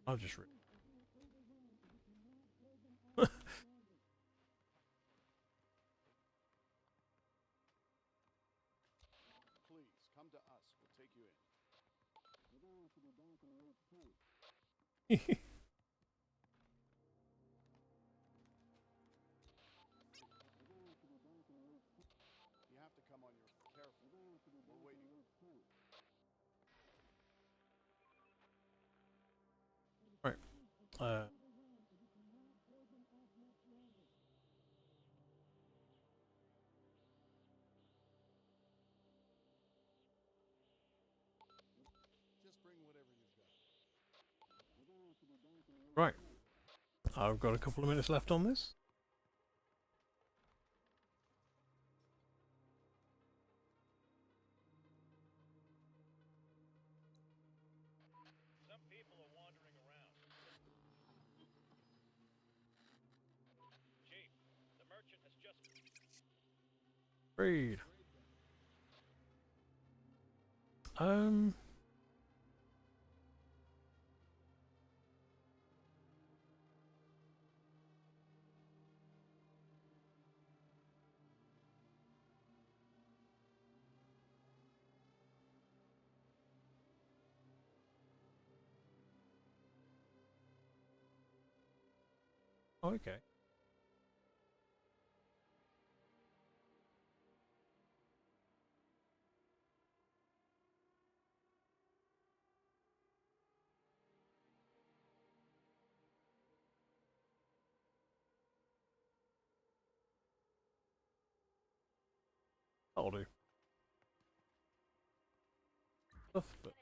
I'll just read. Please, come to us. We'll take you in. You have to come on your careful. We're waiting. Right. Just bring whatever you've got. Right. I've got a couple of minutes left on this. Some people are wandering around. Chief, the merchant has just... Read. Okay. That'll do. Stuff, but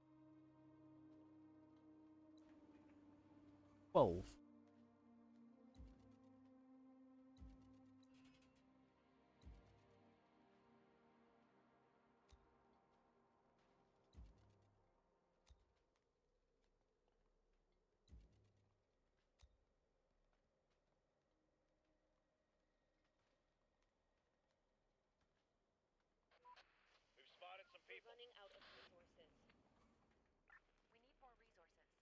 Finished construction. 12. We've spotted some We're people. running out of resources. We need more resources.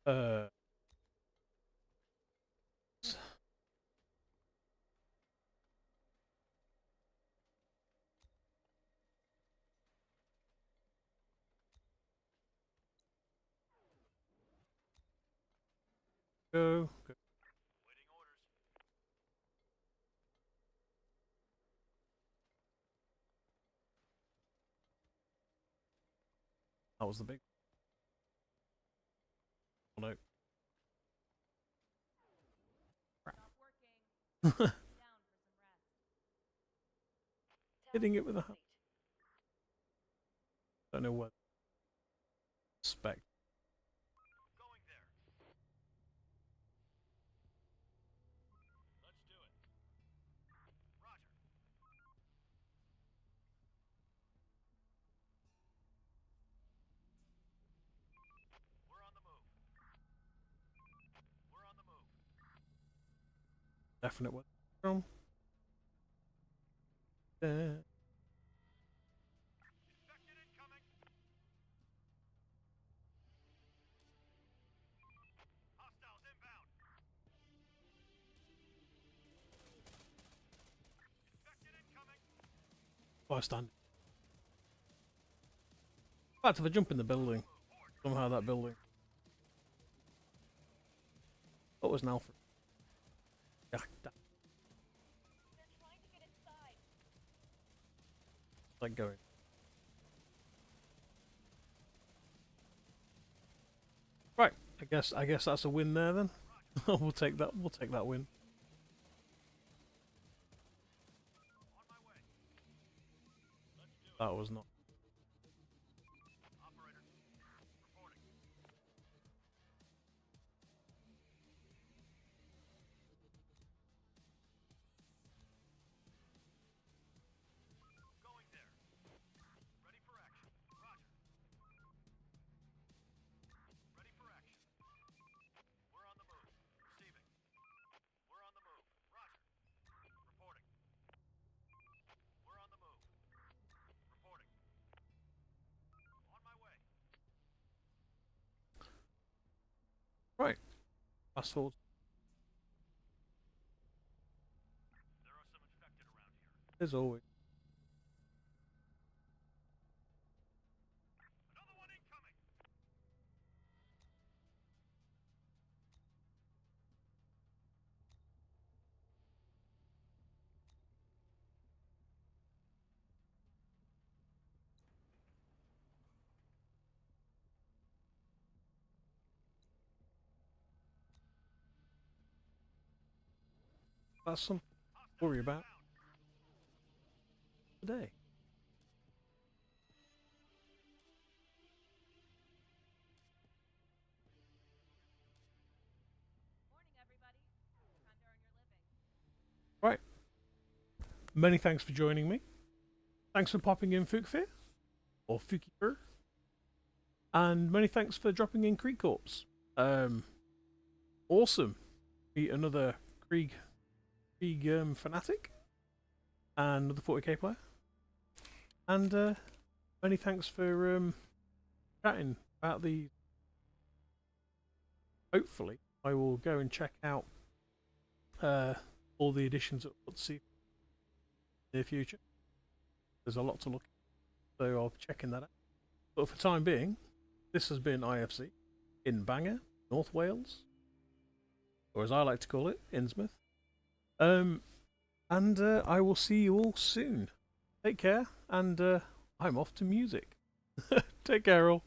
Uh. Go. Waiting orders. That was the big. Oh no. Stop working. Down for some rest. Hitting it with a hammer. Don't know what. Spec. Going there. Let's do it. Roger. We're on the move. We're on the move. Definite what from. Infected incoming. Hostiles inbound. Infected incoming. Bystander. In fact, if I jump in the building, somehow that building. What was an Alfred? Yeah, They're trying to get inside. like going. Right, I guess that's a win there then. We'll take that. We'll take that win. On my way. Let's do it. That was not. Operator. Reporting. Going there. Ready for action. Roger. Ready for action. We're on the move. Receiving. We're on the move. Roger. Reporting. We're on the move. Reporting. On my way. Right. Fast forward. There are some infected around here. As always. Another one incoming. That's something to worry about today. Morning, everybody. Time to earn your living. Right. Many thanks for joining me. Thanks for popping in, Fukfir. Or Fukifur. And many thanks for dropping in Krieg Corps. Awesome. Meet another Krieg fanatic. And another 40k player. And many thanks for chatting about the. Hopefully, I will go and check out all the additions that we'll see in the near future. There's a lot to look at, so I'll be checking that out. But for the time being, this has been IFC in Bangor, North Wales, or as I like to call it, Innsmouth. And I will see you all soon. Take care, and I'm off to music. Take care, all.